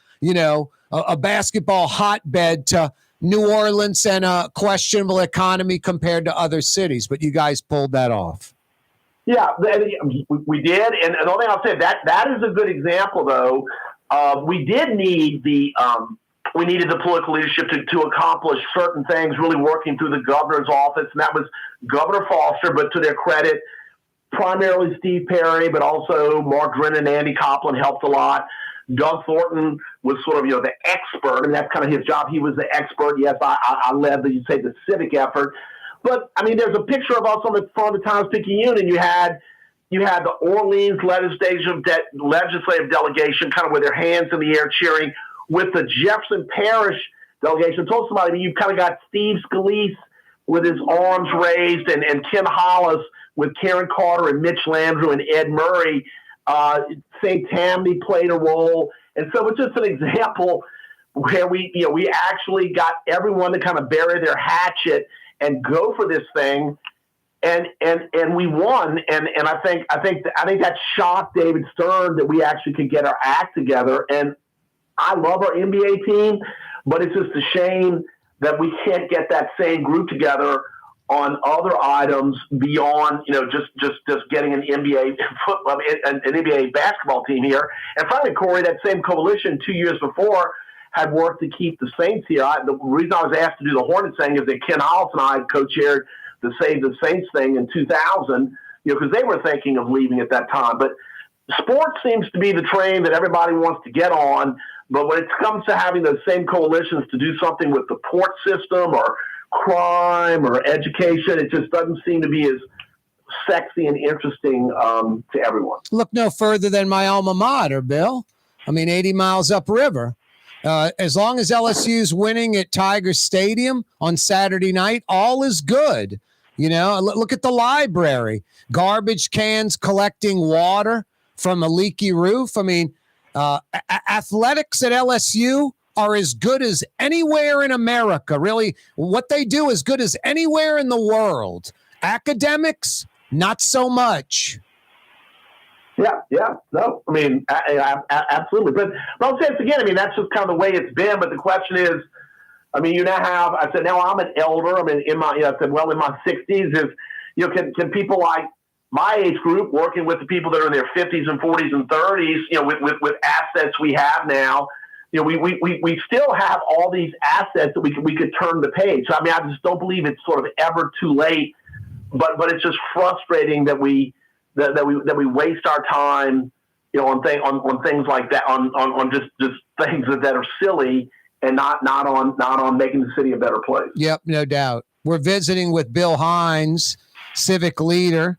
a basketball hotbed, to New Orleans and a questionable economy compared to other cities. But you guys pulled that off. Yeah, we did. And the only thing I'll say, that is a good example, though. We did need we needed the political leadership to accomplish certain things, really working through the governor's office. And that was Governor Foster, but to their credit, primarily Steve Perry, but also Mark Drennan and Andy Copland helped a lot. Doug Thornton was sort of, the expert, and that's kind of his job. He was the expert. Yes, I led the Civic effort. But, I mean, there's a picture of us on the front of the Times-Picayune, and you had the Orleans legislative delegation kind of with their hands in the air cheering, with the Jefferson Parish delegation. I told somebody, you've kind of got Steve Scalise with his arms raised, and Ken Hollis with Karen Carter and Mitch Landrieu and Ed Murray. St. Tammany played a role. And so it's just an example where we actually got everyone to kind of bury their hatchet and go for this thing. And we won. And I think that shocked David Stern that we actually could get our act together. And I love our NBA team, but it's just a shame that we can't get that same group together on other items beyond, just getting an NBA an NBA basketball team here. And finally, Corey, that same coalition 2 years before had worked to keep the Saints here. The reason I was asked to do the Hornets thing is that Ken Hollis and I co-chaired the Save the Saints thing in 2000, because they were thinking of leaving at that time. But sports seems to be the train that everybody wants to get on. But when it comes to having those same coalitions to do something with the port system or crime or education, it just doesn't seem to be as sexy and interesting to everyone. Look no further than my alma mater, Bill. 80 miles upriver. As long as LSU's winning at Tiger Stadium on Saturday night, all is good. Look at the library. Garbage cans collecting water from a leaky roof. Athletics at LSU are as good as anywhere in America. Really, what they do is good as anywhere in the world. Academics, not so much. Yeah. No, absolutely. But I'll say it again. That's just kind of the way it's been. But the question is, you now have, I said, now I'm an elder. In my 60s is, can people like my age group working with the people that are in their 50s and 40s and 30s, with assets we have now, we still have all these assets that we could turn the page. So, I just don't believe it's sort of ever too late, but it's just frustrating that we waste our time, on things like that, on just things that are silly, and not on making the city a better place. Yep, no doubt. We're visiting with Bill Hines, Civic leader.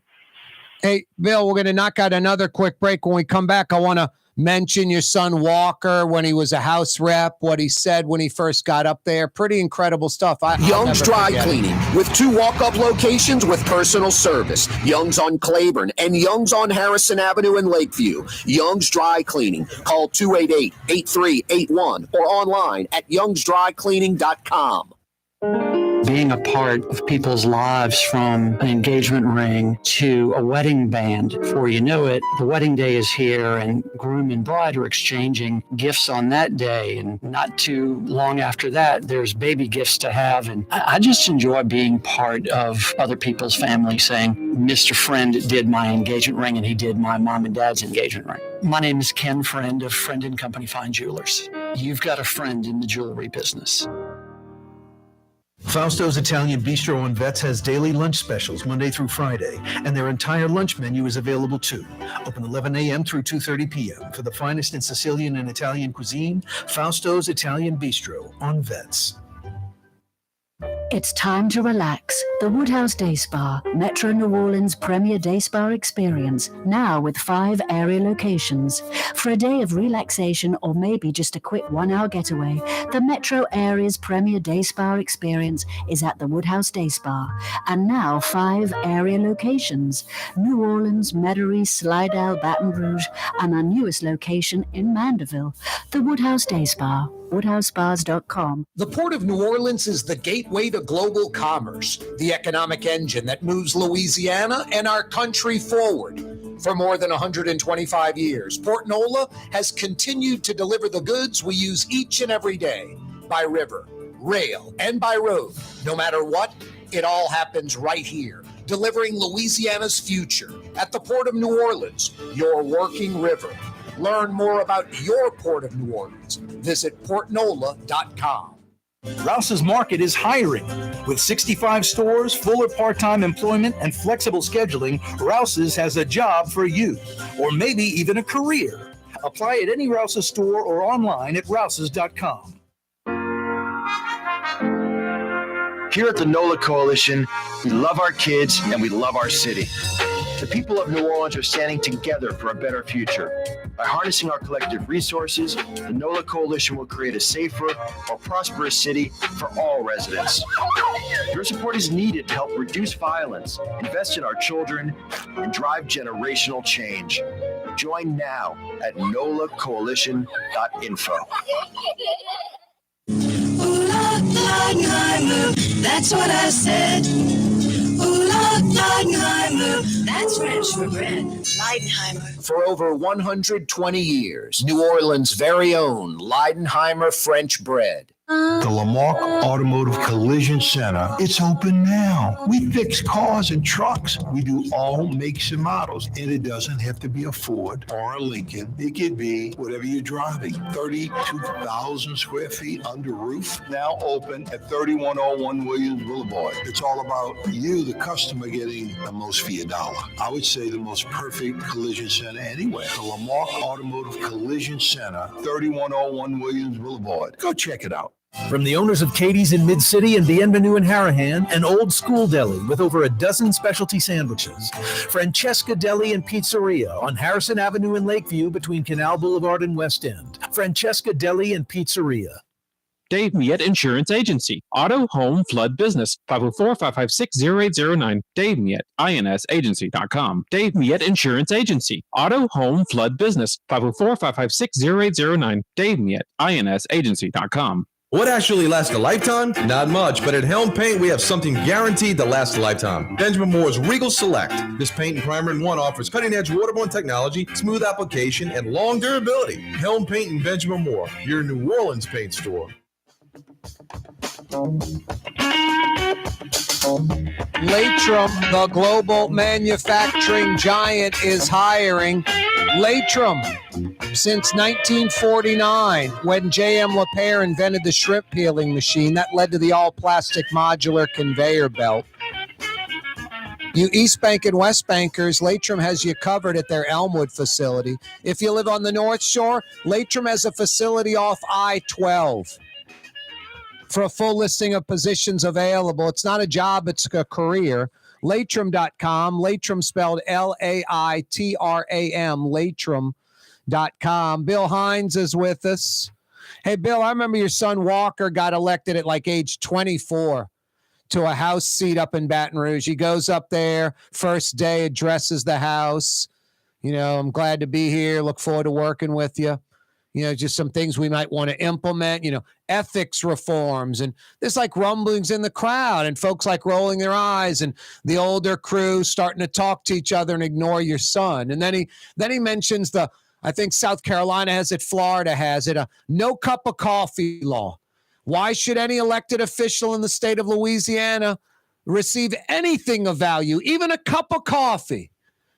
Hey, Bill, we're going to knock out another quick break. When we come back, I want to mention your son Walker when he was a House rep, what he said when he first got up there. Pretty incredible stuff. Young's Dry Cleaning, with 2 walk-up locations with personal service. Young's on Claiborne and Young's on Harrison Avenue in Lakeview. Young's Dry Cleaning. Call 288-8381 or online at youngsdrycleaning.com. Being a part of people's lives, from an engagement ring to a wedding band, before you know it, the wedding day is here, and groom and bride are exchanging gifts on that day. And not too long after that, there's baby gifts to have. And I just enjoy being part of other people's family, saying, Mr. Friend did my engagement ring, and he did my mom and dad's engagement ring. My name is Ken Friend of Friend & Company Fine Jewelers. You've got a friend in the jewelry business. Fausto's Italian Bistro on Vets has daily lunch specials Monday through Friday, and their entire lunch menu is available too. Open 11 a.m. through 2:30 p.m. For the finest in Sicilian and Italian cuisine, Fausto's Italian Bistro on Vets. It's time to relax. The Woodhouse Day Spa, Metro New Orleans' premier day spa experience, now with 5 area locations. For a day of relaxation or maybe just a quick 1-hour getaway, the Metro area's premier day spa experience is at the Woodhouse Day Spa. And now 5 area locations: New Orleans, Metairie, Slidell, Baton Rouge, and our newest location in Mandeville. The Woodhouse Day Spa. WoodhouseSpas.com. The Port of New Orleans is the gateway to global commerce, the economic engine that moves Louisiana and our country forward. For more than 125 years, Portnola has continued to deliver the goods we use each and every day by river, rail, and by road. No matter what, it all happens right here, delivering Louisiana's future at the Port of New Orleans, your working river. Learn more about your Port of New Orleans. Visit portnola.com. Rouse's Market is hiring. With 65 stores, full or part-time employment, and flexible scheduling, Rouse's has a job for you, or maybe even a career. Apply at any Rouse's store or online at rouses.com. Here at the NOLA Coalition, we love our kids and we love our city. The people of New Orleans are standing together for a better future. By harnessing our collective resources, the NOLA Coalition will create a safer, more prosperous city for all residents. Your support is needed to help reduce violence, invest in our children, and drive generational change. Join now at nolacoalition.info. That's what I said. Leidenheimer. That's French for bread. Leidenheimer. For over 120 years, New Orleans' very own Leidenheimer French bread. The Lamarck Automotive Collision Center, it's open now. We fix cars and trucks. We do all makes and models. And it doesn't have to be a Ford or a Lincoln. It could be whatever you're driving. 32,000 square feet under roof. Now open at 3101 Williams Boulevard. It's all about you, the customer, getting the most for your dollar. I would say the most perfect collision center anywhere. The Lamarck Automotive Collision Center, 3101 Williams Boulevard. Go check it out. From the owners of Katie's in Mid-City and Bienvenue in Harahan, an old school deli with over a dozen specialty sandwiches. Francesca Deli and Pizzeria on Harrison Avenue in Lakeview between Canal Boulevard and West End. Francesca Deli and Pizzeria. Dave Miette Insurance Agency. Auto, home, flood, business. 504-556-0809. Dave Miette, INSagency.com. Dave Miette Insurance Agency. Auto, home, flood, business. 504-556-0809. Dave Miette, INSagency.com. What actually lasts a lifetime? Not much, but at Helm Paint, we have something guaranteed to last a lifetime. Benjamin Moore's Regal Select. This paint and primer in one offers cutting-edge waterborne technology, smooth application, and long durability. Helm Paint and Benjamin Moore, your New Orleans paint store. Latrim, the global manufacturing giant, is hiring. Latrim, since 1949, when J.M. LaPere invented the shrimp peeling machine, that led to the all-plastic modular conveyor belt. You East Bank and West Bankers, Latrim has you covered at their Elmwood facility. If you live on the North Shore, Latrim has a facility off I-12. For a full listing of positions available, it's not a job, it's a career. Latrim.com, Latrim spelled L-A-I-T-R-A-M, Latrim.com. Bill Hines is with us. Hey, Bill, I remember your son Walker got elected at like age 24 to a House seat up in Baton Rouge. He goes up there, first day, addresses the House. You know, I'm glad to be here. Look forward to working with you. You know, just some things we might want to implement, you know, ethics reforms. And there's like rumblings in the crowd and folks like rolling their eyes and the older crew starting to talk to each other and ignore your son. And then he mentions I think South Carolina has it, Florida has it, a no cup of coffee law. Why should any elected official in the state of Louisiana receive anything of value, even a cup of coffee?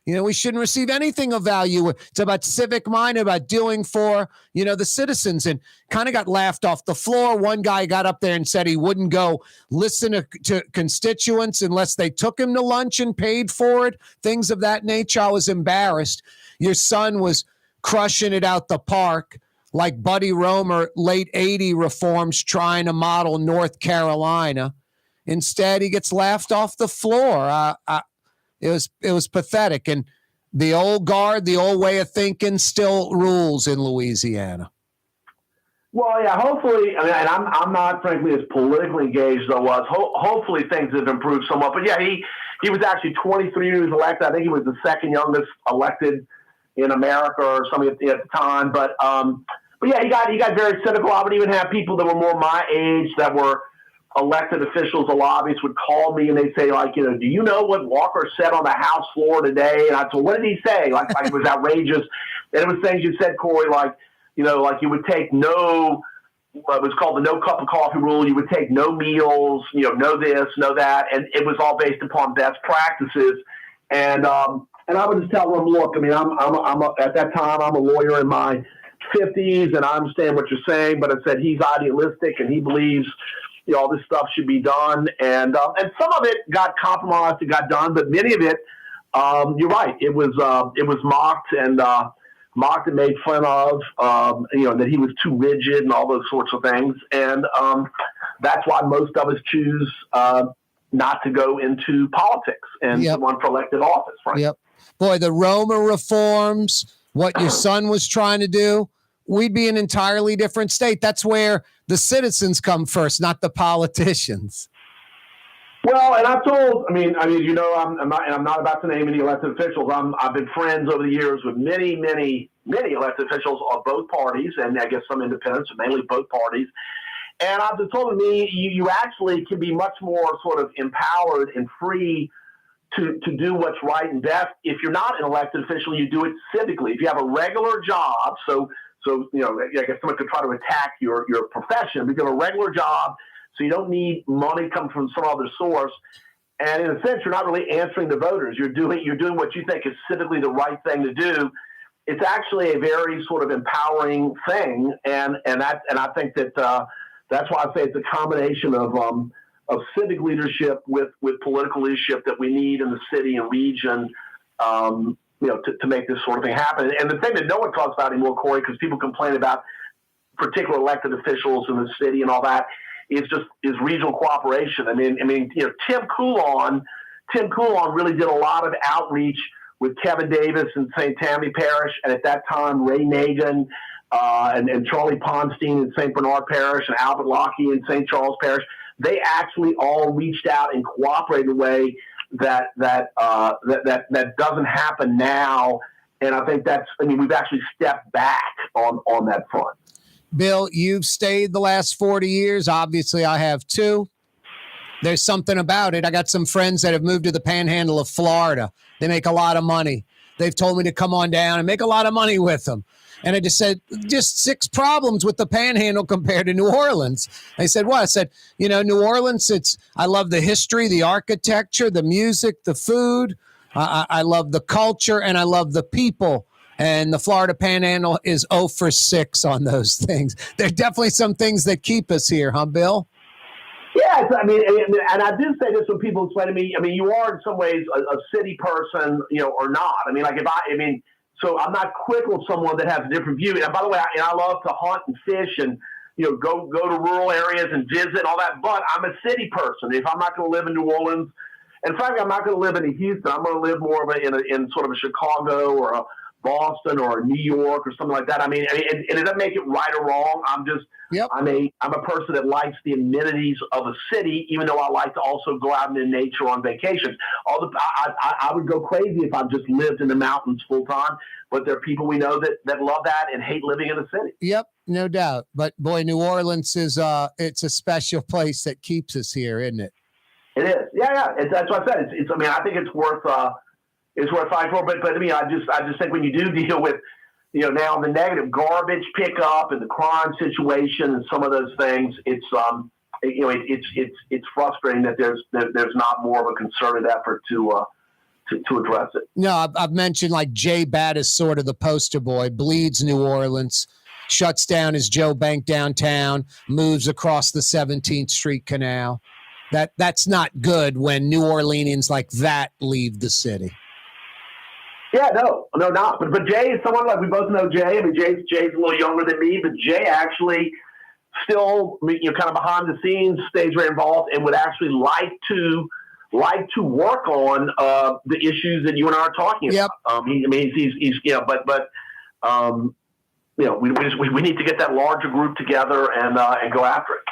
You know, we shouldn't receive anything of value. It's about civic mind, about doing for, you know, the citizens, and kind of got laughed off the floor. One guy got up there and said he wouldn't go listen to constituents unless they took him to lunch and paid for it, things of that nature. I was embarrassed. Your son was crushing it out the park like Buddy Roemer, late 80 reforms trying to model North Carolina. Instead, he gets laughed off the floor. It was pathetic, and the old guard, the old way of thinking, still rules in Louisiana. Well, yeah. Hopefully, and I'm not frankly as politically engaged as I was. Hopefully, things have improved somewhat. But yeah, he was actually 23 when he was elected. I think he was the second youngest elected in America or something at the time. But yeah, he got very cynical. I would even have people that were more my age that were elected officials, the lobbyists would call me and they'd say, like, do you know what Walker said on the House floor today? And I'd say, what did he say? Like it was outrageous. And it was things you said, Corey, like you would take no, it was called the no cup of coffee rule. You would take no meals, no this, no that. And it was all based upon best practices. And I would just tell them, look, I mean, at that time, I'm a lawyer in my 50s and I understand what you're saying, but I said he's idealistic and he believes, all this stuff should be done. And some of it got compromised, it got done, but many of it, you're right. It was mocked and made fun of, that he was too rigid and all those sorts of things. And that's why most of us choose not to go into politics and to run for elected office, right? Yep. Boy, the Roma reforms, what your son was trying to do, we'd be an entirely different state. That's where the citizens come first, not the politicians. Well, and I've told, I'm not about to name any elected officials. I've been friends over the years with many, many, many elected officials of both parties, and I guess some independents, but mainly both parties. And I've been told you actually can be much more sort of empowered and free to do what's right and best. If you're not an elected official, you do it civically. If you have a regular job, so I guess someone could try to attack your profession, but you have a regular job, so you don't need money coming from some other source. And in a sense, you're not really answering the voters. You're doing what you think is civically the right thing to do. It's actually a very sort of empowering thing, and I think that that's why I say it's a combination of civic leadership with political leadership that we need in the city and region, to make this sort of thing happen. And the thing that no one talks about anymore, Corey, because people complain about particular elected officials in the city and all that, is regional cooperation. I mean, Tim Coulon really did a lot of outreach with Kevin Davis in St. Tammany Parish, and at that time, Ray Nagin and Charlie Ponstein in St. Bernard Parish and Albert Lockey in St. Charles Parish. They actually all reached out and cooperated in a way that doesn't happen now. And I think we've actually stepped back on that front. Bill, you've stayed the last 40 years. Obviously, I have too. There's something about it. I got some friends that have moved to the panhandle of Florida. They make a lot of money. They've told me to come on down and make a lot of money with them. And I just said, just 6 problems with the panhandle compared to New Orleans. They said, what? I said, New Orleans, I love the history, the architecture, the music, the food. I love the culture, and I love the people. And the Florida Panhandle is 0 for 6 on those things. There are definitely some things that keep us here, huh, Bill? Yes, and I do say this when people explain to me, you are in some ways a city person, or not. So I'm not quick with someone that has a different view. And by the way, I love to hunt and fish and, go to rural areas and visit and all that. But I'm a city person. If I'm not going to live in New Orleans, and frankly, I'm not going to live in Houston. I'm going to live more of in sort of a Chicago or a Boston or New York or something like that. And it doesn't make it right or wrong. I'm a person that likes the amenities of a city, even though I like to also go out in nature on vacations. I would go crazy if I just lived in the mountains full time, but there are people we know that love that and hate living in the city. Yep, no doubt. But boy, New Orleans is it's a special place that keeps us here, isn't it? It is. Yeah. That's what I said. I think it's worth fighting for. But I just think when you do deal with, now the negative garbage pickup and the crime situation and some of those things, it's frustrating that there's not more of a concerted effort to address it. No, I've mentioned like Jay Batt is sort of the poster boy, bleeds New Orleans, shuts down his Joe Bank downtown, moves across the 17th Street Canal. That's not good when New Orleanians like that leave the city. Yeah, no, not. But Jay is someone like we both know Jay. Jay's a little younger than me, but Jay actually still, kind of behind the scenes, stays very involved and would actually like to work on the issues that you and I are talking about. We need to get that larger group together and go after it.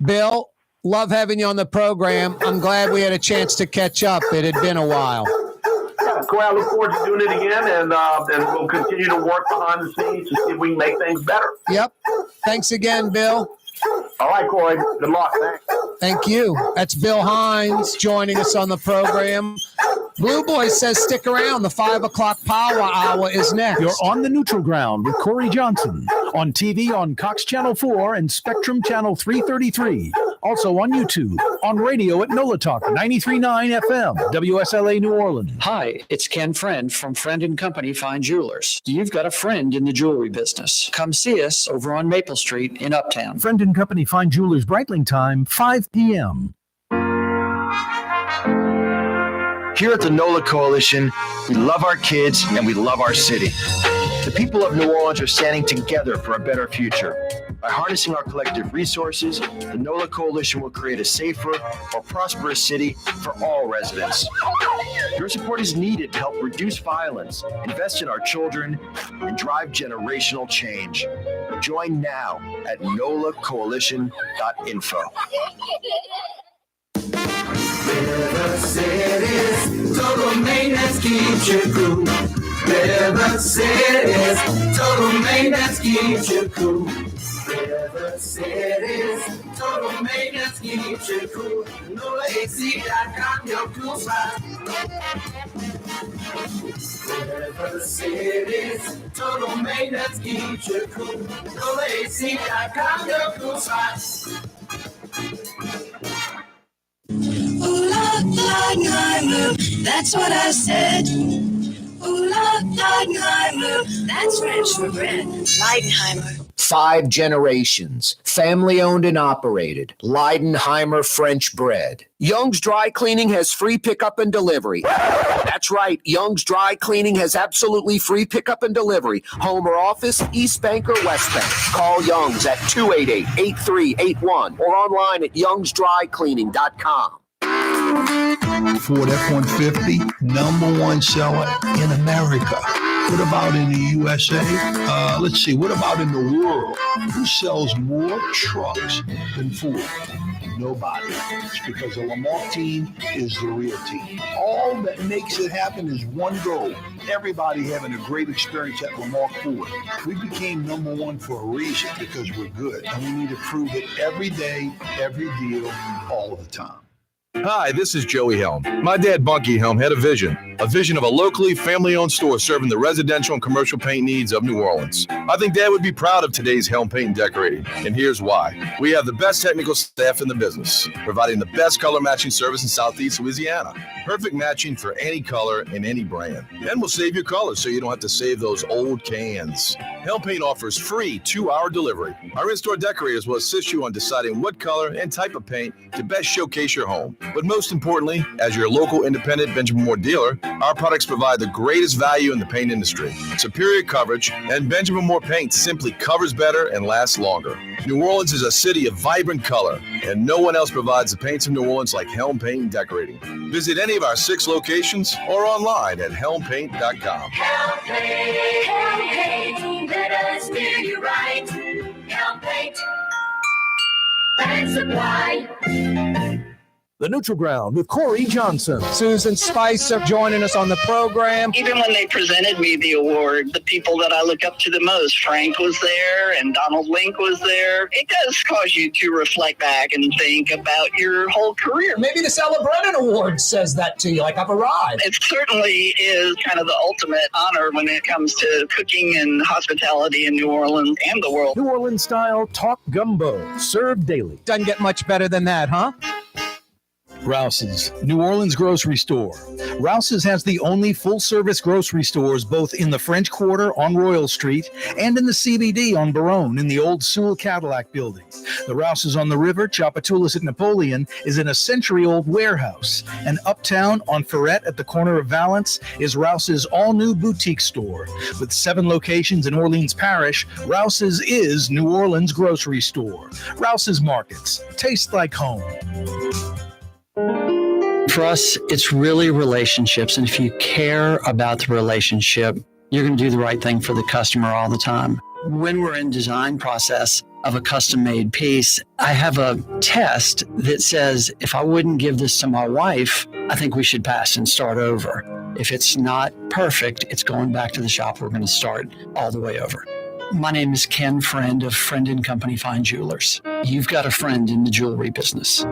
Bill, love having you on the program. I'm glad we had a chance to catch up. It had been a while. Corey, I look forward to doing it again, and we'll continue to work behind the scenes to see if we can make things better. Yep. Thanks again, Bill. All right, Corey. Good luck. Thanks. Thank you. That's Bill Hines joining us on the program. Blue Boy says stick around. The 5 o'clock power hour is next. You're on the neutral ground with Corey Johnson. On TV on Cox Channel 4 and Spectrum Channel 333. Also on YouTube. On radio at NOLA Talk 93.9 FM. WSLA New Orleans. Hi, it's Ken Friend from Friend & Company Fine Jewelers. You've got a friend in the jewelry business. Come see us over on Maple Street in Uptown. Friend & Company Fine Jewelers Breitling time, 5 p.m. Here at the NOLA Coalition, we love our kids and we love our city. The people of New Orleans are standing together for a better future. By harnessing our collective resources, the NOLA Coalition will create a safer, more prosperous city for all residents. Your support is needed to help reduce violence, invest in our children, and drive generational change. Join now at nolacoalition.info. River City's total maintenance keeps you cool. River City's total maintenance keeps you cool. River City's total maintenance keeps you cool. NOLAAC.com, your cool spot. River City's total maintenance keeps you cool. NOLAAC.com, your cool spot. Ooh la Leidenheimer, that's what I said. Ooh la Leidenheimer, that's French for bread. Leidenheimer. 5 generations, family owned and operated. Leidenheimer French bread. Young's Dry Cleaning has free pickup and delivery. That's right, Young's Dry Cleaning has absolutely free pickup and delivery. Home or office, East Bank or West Bank. Call Young's at 288-8381 or online at youngsdrycleaning.com. Ford F-150, #1 seller in America. What about in the USA? Let's see, what about in the world? Who sells more trucks than Ford? Nobody. It's because the Lamar team is the real team. All that makes it happen is one goal. Everybody having a great experience at Lamar Ford. We became #1 for a reason, because we're good. And we need to prove it every day, every deal, all of the time. Hi, this is Joey Helm. My dad, Bunky Helm, had a vision of a locally family-owned store serving the residential and commercial paint needs of New Orleans. I think Dad would be proud of today's Helm Paint and Decorating, and here's why. We have the best technical staff in the business, providing the best color matching service in Southeast Louisiana. Perfect matching for any color and any brand. And we'll save your colors so you don't have to save those old cans. Helm Paint offers free 2-hour delivery. Our in-store decorators will assist you on deciding what color and type of paint to best showcase your home. But most importantly, as your local independent Benjamin Moore dealer, our products provide the greatest value in the paint industry. Superior coverage, and Benjamin Moore paint simply covers better and lasts longer. New Orleans is a city of vibrant color, and no one else provides the paints of New Orleans like Helm Paint and Decorating. Visit any of our 6 locations or online at helmpaint.com. Helm Paint, let us steer you right. Helm Paint, and supply. The Neutral Ground with Corey Johnson. Susan Spicer joining us on the program. Even when they presented me the award, the people that I look up to the most, Frank was there and Donald Link was there. It does cause you to reflect back and think about your whole career. Maybe the Celebrate Award says that to you, like I've arrived. It certainly is kind of the ultimate honor when it comes to cooking and hospitality in New Orleans and the world. New Orleans style talk gumbo, served daily. Doesn't get much better than that, huh? Rouse's, New Orleans grocery store. Rouse's has the only full-service grocery stores both in the French Quarter on Royal Street and in the CBD on Baronne in the old Sewell Cadillac building. The Rouse's on the river, Tchoupitoulas at Napoleon, is in a century-old warehouse. And uptown on Ferret at the corner of Valence is Rouse's all-new boutique store. With 7 locations in Orleans Parish, Rouse's is New Orleans grocery store. Rouse's Markets. Taste like home. For us, it's really relationships. And if you care about the relationship, you're going to do the right thing for the customer all the time. When we're in design process of a custom-made piece, I have a test that says, if I wouldn't give this to my wife, I think we should pass and start over. If it's not perfect, it's going back to the shop. We're going to start all the way over. My name is Ken Friend of Friend & Company Fine Jewelers. You've got a friend in the jewelry business.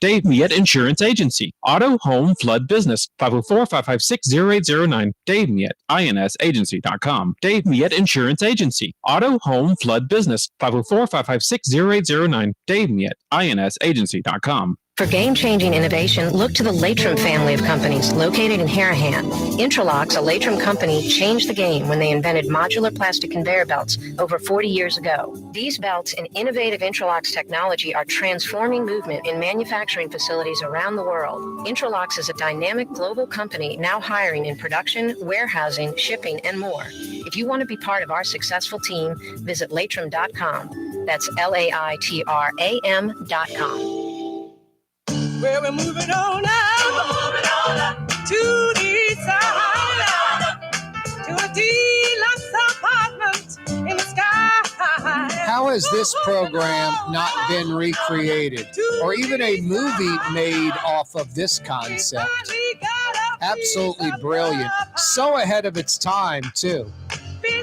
Dave Miette Insurance Agency. Auto, home, flood business. 504-556-0809. Dave Miette, INSagency.com. Dave Miette Insurance Agency. Auto, home, flood business. 504-556-0809. Dave Miette, INSagency.com. For game-changing innovation, look to the Latrim family of companies located in Harahan. Intralox, a Latrim company, changed the game when they invented modular plastic conveyor belts over 40 years ago. These belts and innovative Intralox technology are transforming movement in manufacturing facilities around the world. Intralox is a dynamic global company now hiring in production, warehousing, shipping, and more. If you want to be part of our successful team, visit Latrim.com. That's LAITRAM.com. Well, we're moving on up to the east side, to a deluxe apartment in the sky. How has this program not been recreated? Or even a movie made off of this concept? Absolutely brilliant. So ahead of its time, too.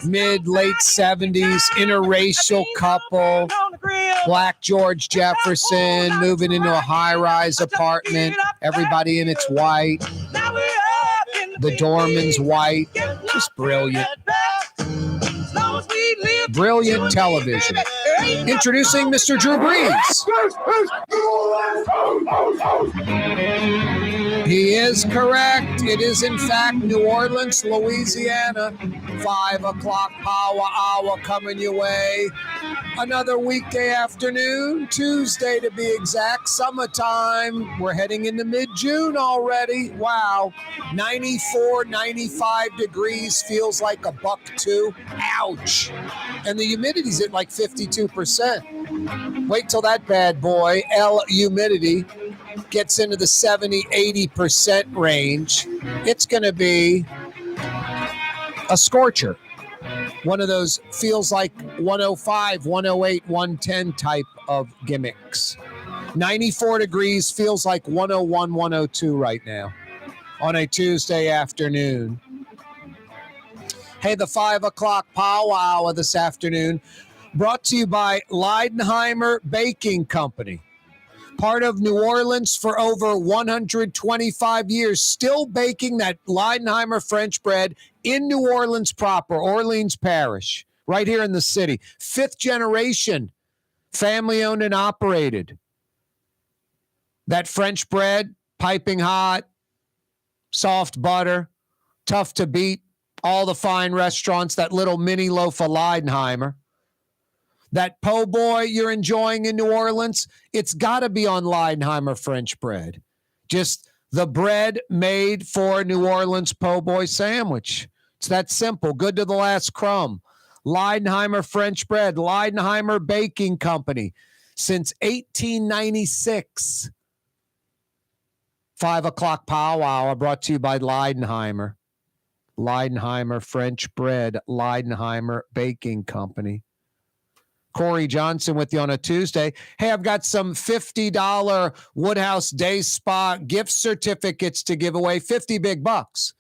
Mid-late 70s, interracial couple, Black George Jefferson moving into a high-rise apartment, everybody in it's white, the doorman's white, just brilliant. Brilliant television. Introducing Mr. Drew Brees. He is correct. It is, in fact, New Orleans, Louisiana. 5 o'clock power hour coming your way. Another weekday afternoon, Tuesday to be exact, summertime. We're heading into mid-June already. Wow. 94, 95 degrees, feels like $1.02. Ouch. And the humidity's at like 52%. Wait till that bad boy, humidity, gets into the 70, 80% range. It's going to be a scorcher. One of those feels like 105, 108, 110 type of gimmicks. 94 degrees feels like 101, 102 right now on a Tuesday afternoon. Hey, the 5 o'clock power hour this afternoon brought to you by Leidenheimer Baking Company. Part of New Orleans for over 125 years, still baking that Leidenheimer French bread in New Orleans proper, Orleans Parish, right here in the city. 5th generation, family owned and operated. That French bread, piping hot, soft butter, tough to beat. All the fine restaurants, that little mini loaf of Leidenheimer. That po' boy you're enjoying in New Orleans, it's got to be on Leidenheimer French bread. Just the bread made for New Orleans po' boy sandwich. It's that simple. Good to the last crumb. Leidenheimer French bread, Leidenheimer Baking Company since 1896. 5 o'clock power hour brought to you by Leidenheimer. Leidenheimer French bread, Leidenheimer Baking Company. Corey Johnson with you on a Tuesday. Hey, I've got some $50 Woodhouse Day Spa gift certificates to give away, 50 big bucks.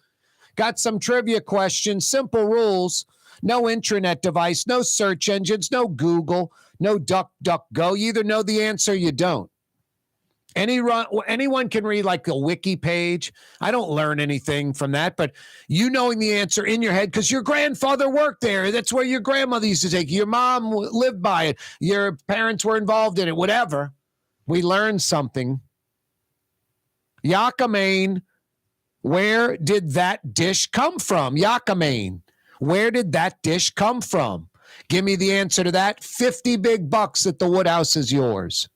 Got some trivia questions, simple rules, no intranet device, no search engines, no Google, no DuckDuckGo. You either know the answer or you don't. Anyone can read like a wiki page. I don't learn anything from that, but you knowing the answer in your head because your grandfather worked there. That's where your grandmother used to take you. Your mom lived by it. Your parents were involved in it, whatever. We learned something. Yakamain, where did that dish come from? Yakamain, where did that dish come from? Give me the answer to that. 50 big bucks at the Woodhouse is yours.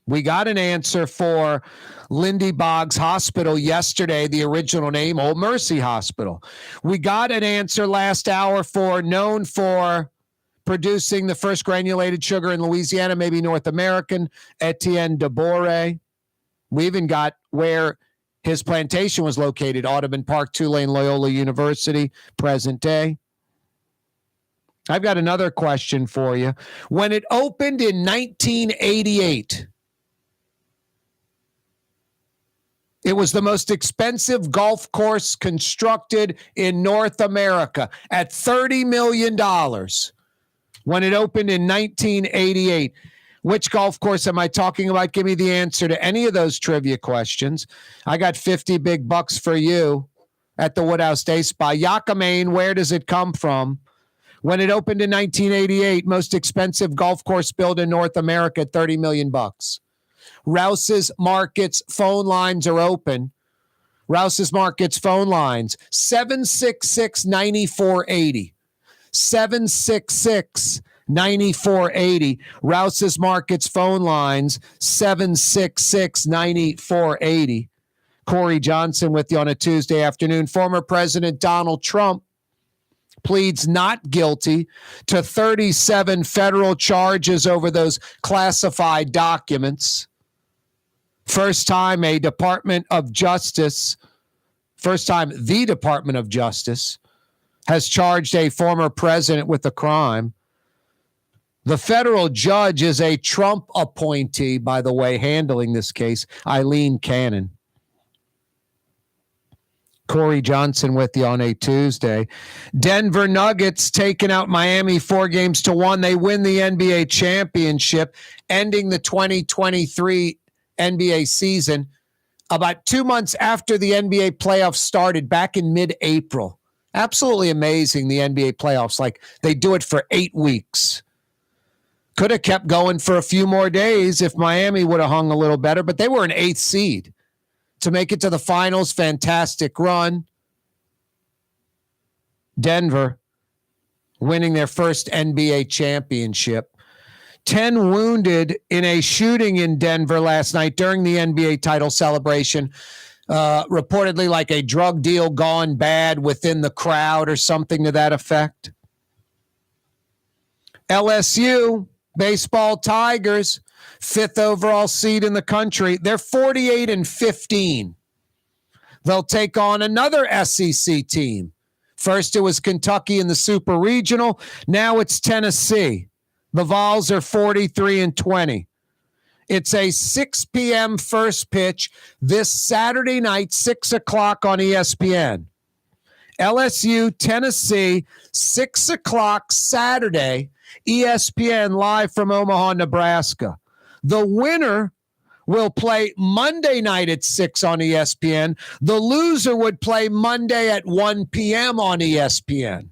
We got an answer for Lindy Boggs Hospital yesterday, the original name, Old Mercy Hospital. We got an answer last hour for known for producing the first granulated sugar in Louisiana, maybe North American, Etienne de Boré. We even got where his plantation was located, Audubon Park, Tulane, Loyola University, present day. I've got another question for you. When it opened in 1988, It was the most expensive golf course constructed in North America at $30 million when it opened in 1988. Which golf course am I talking about? Give me the answer to any of those trivia questions. I got 50 big bucks for you at the Woodhouse Day Spa. Yakima, where does it come from? When it opened in 1988, most expensive golf course built in North America at $30 million. Rouse's Markets phone lines are open. Rouse's Markets phone lines, 766-9480. 766-9480. Rouse's Markets phone lines, 766-9480. Corey Johnson with you on a Tuesday afternoon. Former President Donald Trump pleads not guilty to 37 federal charges over those classified documents. First time the Department of Justice has charged a former president with a crime. The federal judge is a Trump appointee, by the way, handling this case, Eileen Cannon. Corey Johnson with you on a Tuesday. Denver Nuggets taking out Miami 4-1. They win the NBA championship, ending the 2023 NBA season about 2 months after the NBA playoffs started back in mid-April. Absolutely amazing, the NBA playoffs. Like, they do it for 8 weeks. Could have kept going for a few more days if Miami would have hung a little better, but they were an 8th seed. To make it to the finals, fantastic run. Denver winning their first NBA championship. 10 wounded in a shooting in Denver last night during the NBA title celebration. Reportedly like a drug deal gone bad within the crowd or something to that effect. LSU, baseball Tigers, 5th overall seed in the country. They're 48-15. They'll take on another SEC team. First it was Kentucky in the Super Regional. Now it's Tennessee. The Vols are 43-20. It's a 6 p.m. first pitch this Saturday night, 6 o'clock on ESPN. LSU, Tennessee, 6 o'clock Saturday, ESPN live from Omaha, Nebraska. The winner will play Monday night at 6 on ESPN. The loser would play Monday at 1 p.m. on ESPN.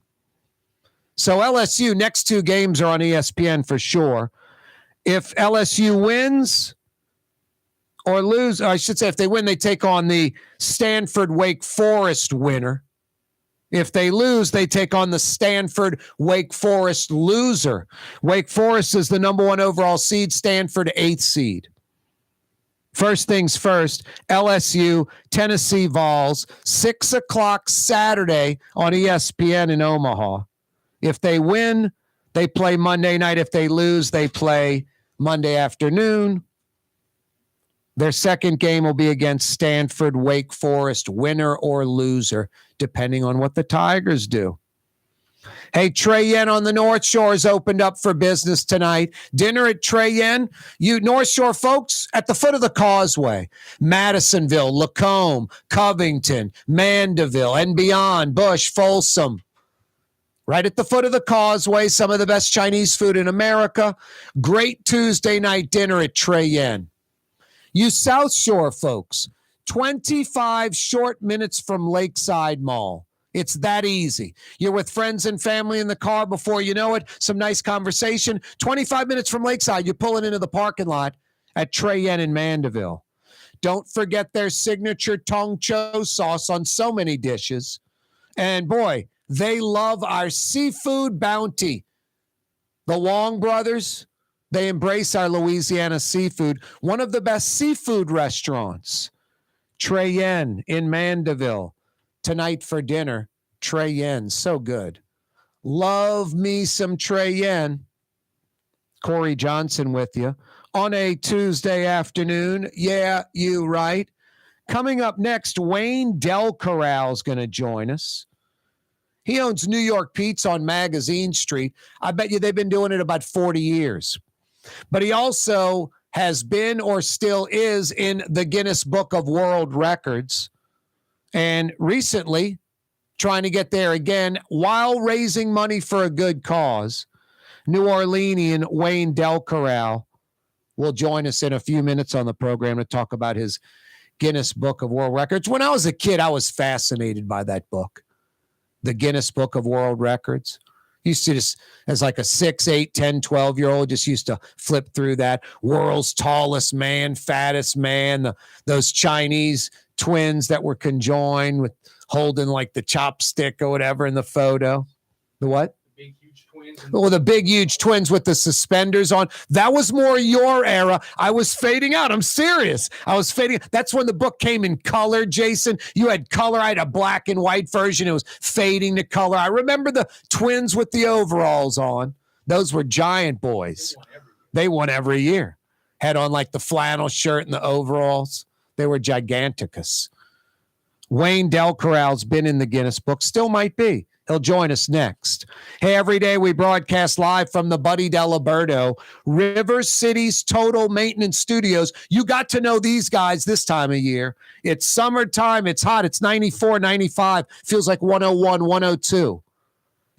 So LSU, next 2 games are on ESPN for sure. If LSU wins or lose, or I should say if they win, they take on the Stanford-Wake Forest winner. If they lose, they take on the Stanford-Wake Forest loser. Wake Forest is the number 1 overall seed, Stanford 8th seed. First things first, LSU, Tennessee Vols, 6 o'clock Saturday on ESPN in Omaha. If they win, they play Monday night. If they lose, they play Monday afternoon. Their second game will be against Stanford, Wake Forest, winner or loser, depending on what the Tigers do. Hey, Trey Yen on the North Shore has opened up for business tonight. Dinner at Trey Yen. You North Shore folks at the foot of the causeway. Madisonville, Lacombe, Covington, Mandeville, and beyond. Bush, Folsom. Right at the foot of the causeway, some of the best Chinese food in America. Great Tuesday night dinner at Trey Yen. You South Shore folks, 25 short minutes from Lakeside Mall. It's that easy. You're with friends and family in the car. Before you know it, some nice conversation. 25 minutes from Lakeside, you're pulling into the parking lot at Trey Yen in Mandeville. Don't forget their signature Tong Cho sauce on so many dishes. And boy, they love our seafood bounty. The Wong brothers, they embrace our Louisiana seafood. One of the best seafood restaurants. Trey Yen in Mandeville. Tonight for dinner, Trey Yen. So good. Love me some Trey Yen. Corey Johnson with you on a Tuesday afternoon. Yeah, you right. Coming up next, Wayne Del Corral is going to join us. He owns New York Pizza on Magazine Street. I bet you they've been doing it about 40 years. But he also has been or still is in the Guinness Book of World Records. And recently, trying to get there again while raising money for a good cause, New Orleanian Wayne Del Corral will join us in a few minutes on the program to talk about his Guinness Book of World Records. When I was a kid, I was fascinated by that book, the Guinness Book of World Records. Used to just, as like a 6, 8, 10, 12-year-old, just used to flip through that. World's tallest man, fattest man, those Chinese twins that were conjoined with holding like the chopstick or whatever in the photo. The what? Oh, the big, huge twins with the suspenders on. That was more your era. I was fading out. I'm serious. I was fading. That's when the book came in color, Jason. You had color. I had a black and white version. It was fading to color. I remember the twins with the overalls on. Those were giant boys. They won every year. Had on like the flannel shirt and the overalls. They were giganticus. Wayne Del Corral's been in the Guinness Book. Still might be. He'll join us next. Hey, every day we broadcast live from the Buddy Diliberto, River City's Total Maintenance Studios. You got to know these guys this time of year. It's summertime. It's hot. It's 94, 95. Feels like 101, 102.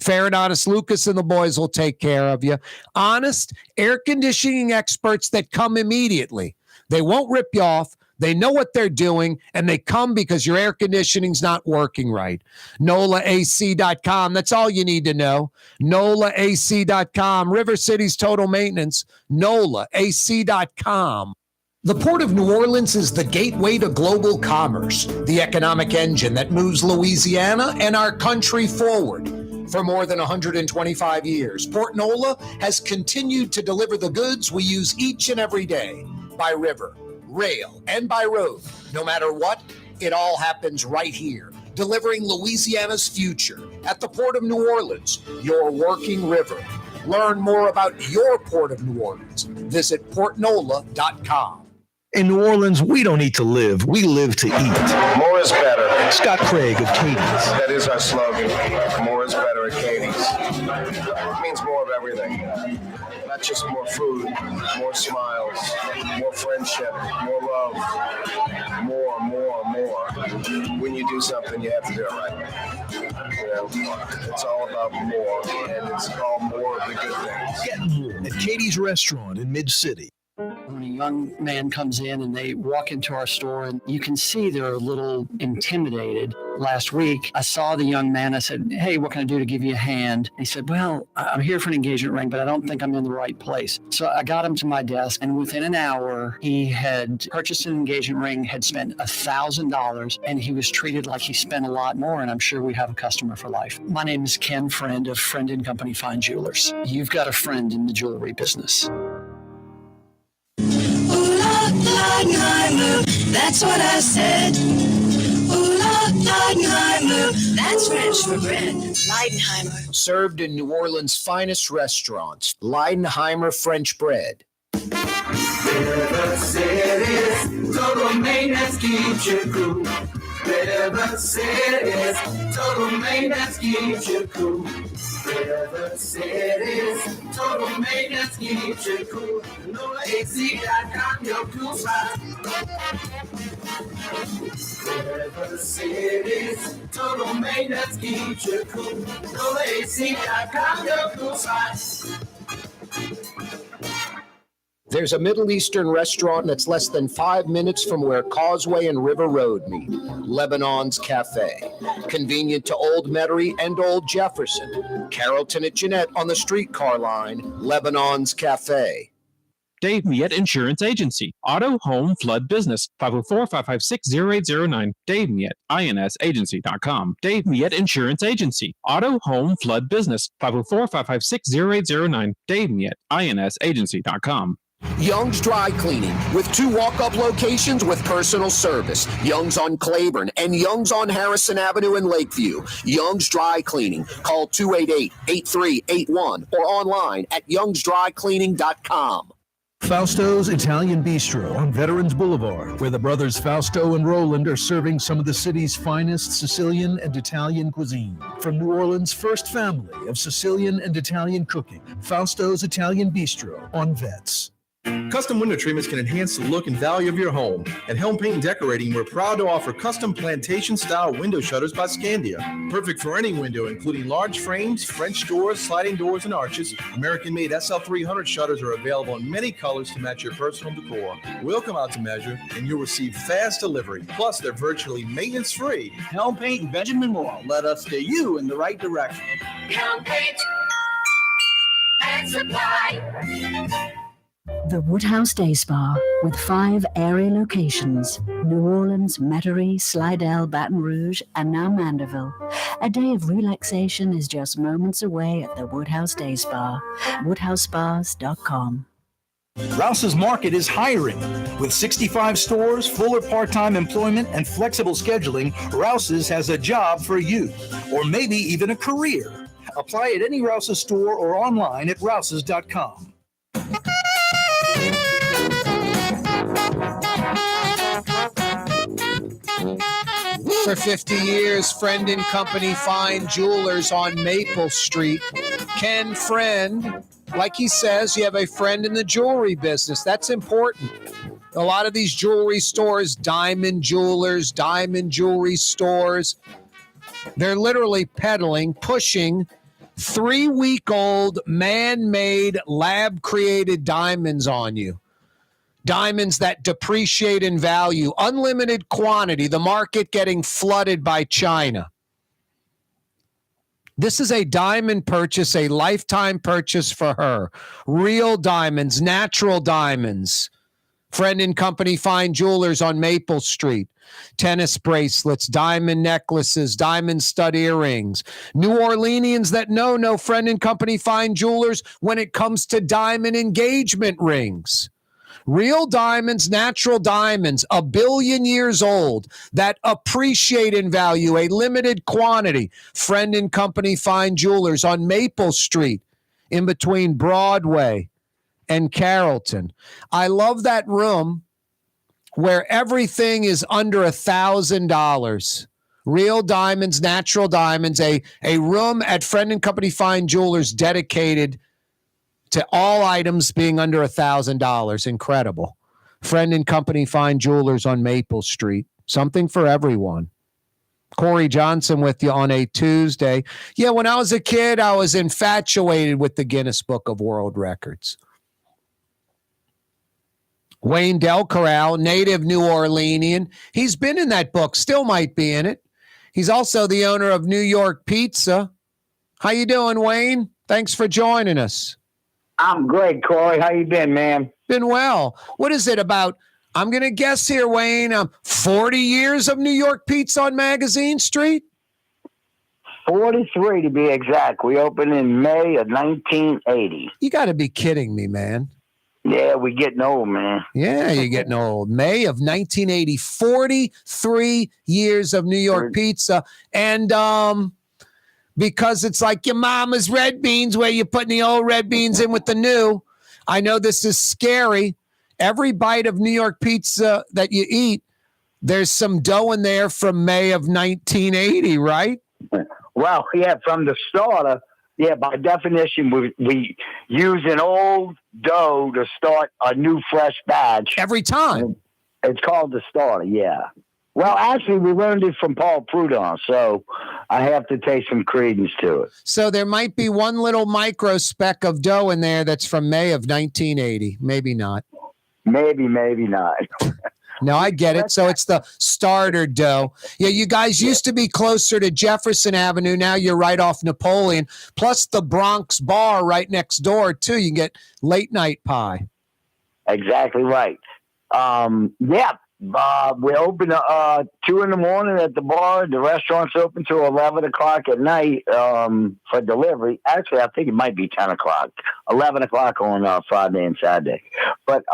Fair and honest, Lucas and the boys will take care of you. Honest air conditioning experts that come immediately. They won't rip you off. They know what they're doing, and they come because your air conditioning's not working right. NOLAAC.com. That's all you need to know. NOLAAC.com. River City's Total Maintenance. NOLAAC.com. The Port of New Orleans is the gateway to global commerce, the economic engine that moves Louisiana and our country forward. For more than 125 years, Port Nola has continued to deliver the goods we use each and every day by river, rail, and by road. No matter what, it all happens right here, delivering Louisiana's future at the Port of New Orleans, your working river. Learn more about your Port of New Orleans. Visit portnola.com. In New Orleans, we don't eat to live. We live to eat. More is better. Scott Craig of Katie's. That is our slogan. More is better at Katie's. It means more of everything. Not just more food, more smiles, more friendship, more love, more. When you do something, you have to do it right. You know, it's all about more, and it's all more of the good things. Get more at Katie's Restaurant in Mid-City. When a young man comes in and they walk into our store, and you can see they're a little intimidated. Last week, I saw the young man. I said, "Hey, what can I do to give you a hand?" He said, "Well, I'm here for an engagement ring, but I don't think I'm in the right place." So I got him to my desk, and within an hour, he had purchased an engagement ring, had spent $1,000, and he was treated like he spent a lot more, and I'm sure we have a customer for life. My name is Ken Friend of Friend & Company Fine Jewelers. You've got a friend in the jewelry business. That's what I said. Ooh, Leidenheimer. That's French for bread. Leidenheimer. Served in New Orleans' finest restaurants, Leidenheimer French bread. River City's Total Maintenance keeps you cool. River City's Total Maintenance keeps you cool. River City's Total Maintenance keeps you cool. NOLAAC.com, your cool spot. River City's Total Maintenance keeps you cool. NOLAAC.com, your cool spot. There's a Middle Eastern restaurant that's less than 5 minutes from where Causeway and River Road meet, Lebanon's Cafe. Convenient to Old Metairie and Old Jefferson. Carrollton at Jeanette on the streetcar line, Lebanon's Cafe. Dave Miette Insurance Agency. Auto, home, flood business. 504-556-0809. Dave Miette, INSagency.com. Dave Miette Insurance Agency. Auto, home, flood business. 504-556-0809. Dave Miette, INSagency.com. Young's Dry Cleaning, with 2 walk-up locations with personal service. Young's on Claiborne and Young's on Harrison Avenue in Lakeview. Young's Dry Cleaning. Call 288-8381 or online at youngsdrycleaning.com. Fausto's Italian Bistro on Veterans Boulevard, where the brothers Fausto and Roland are serving some of the city's finest Sicilian and Italian cuisine. From New Orleans' first family of Sicilian and Italian cooking, Fausto's Italian Bistro on Vets. Custom window treatments can enhance the look and value of your home. At Helm Paint and Decorating, we're proud to offer custom plantation-style window shutters by Scandia. Perfect for any window, including large frames, French doors, sliding doors, and arches. American-made SL300 shutters are available in many colors to match your personal decor. We'll come out to measure, and you'll receive fast delivery. Plus, they're virtually maintenance-free. Helm Paint and Benjamin Moore. Let us steer you in the right direction. Helm Paint and Supply. The Woodhouse Day Spa, with 5 area locations, New Orleans, Metairie, Slidell, Baton Rouge, and now Mandeville. A day of relaxation is just moments away at the Woodhouse Day Spa, woodhousespas.com. Rouse's Market is hiring. With 65 stores, full or part-time employment, and flexible scheduling, Rouse's has a job for you, or maybe even a career. Apply at any Rouse's store or online at rouses.com. For 50 years, Friend and Company Fine Jewelers on Maple Street. Ken Friend, like he says, you have a friend in the jewelry business. That's important. A lot of these jewelry stores, diamond jewelers, diamond jewelry stores, they're literally peddling, pushing 3-week-old man-made lab-created diamonds on you. Diamonds that depreciate in value, unlimited quantity, the market getting flooded by China. This is a diamond purchase, a lifetime purchase for her. Real diamonds, natural diamonds. Friend and Company Fine Jewelers on Maple Street. Tennis bracelets, diamond necklaces, diamond stud earrings. New Orleanians that know Friend and Company Fine Jewelers when it comes to diamond engagement rings. Real diamonds, natural diamonds, 1 billion years old, that appreciate in value, a limited quantity. Friend and Company Fine Jewelers on Maple Street, in between Broadway and Carrollton. I love that room where everything is under $1,000. Real diamonds, natural diamonds, a room at Friend and Company Fine Jewelers dedicated to all items being under $1,000. Incredible. Friend and Company Fine Jewelers on Maple Street. Something for everyone. Corey Johnson with you on a Tuesday. Yeah, when I was a kid, I was infatuated with the Guinness Book of World Records. Wayne Del Corral, native New Orleanian. He's been in that book, still might be in it. He's also the owner of New York Pizza. How you doing, Wayne? Thanks for joining us. I'm great, Corey. How you been, man? Been well. What is it about? I'm going to guess here, Wayne, 40 years of New York Pizza on Magazine Street? 43 to be exact. We opened in May of 1980. You got to be kidding me, man. Yeah, we're getting old, man. Yeah, you're getting old. May of 1980, 43 years of New York Pizza. And because it's like your mama's red beans where you're putting the old red beans in with the new. I know this is scary. Every bite of New York pizza that you eat, there's some dough in there from May of 1980, right? Well, yeah, from the starter, yeah, by definition, we use an old dough to start a new fresh batch. Every time. It's called the starter, yeah. Well, actually, we learned it from Paul Prudhomme, so I have to take some credence to it. So there might be one little micro speck of dough in there that's from May of 1980. Maybe not. Maybe not. No, I get it. So it's the starter dough. Yeah, you guys used to be closer to Jefferson Avenue. Now you're right off Napoleon. Plus the Bronx Bar right next door, too. You can get late night pie. Exactly right. Yeah. We open 2 in the morning at the bar. The restaurant's open till 11 o'clock at night for delivery. Actually, I think it might be 10 o'clock, 11 o'clock on Friday and Saturday. But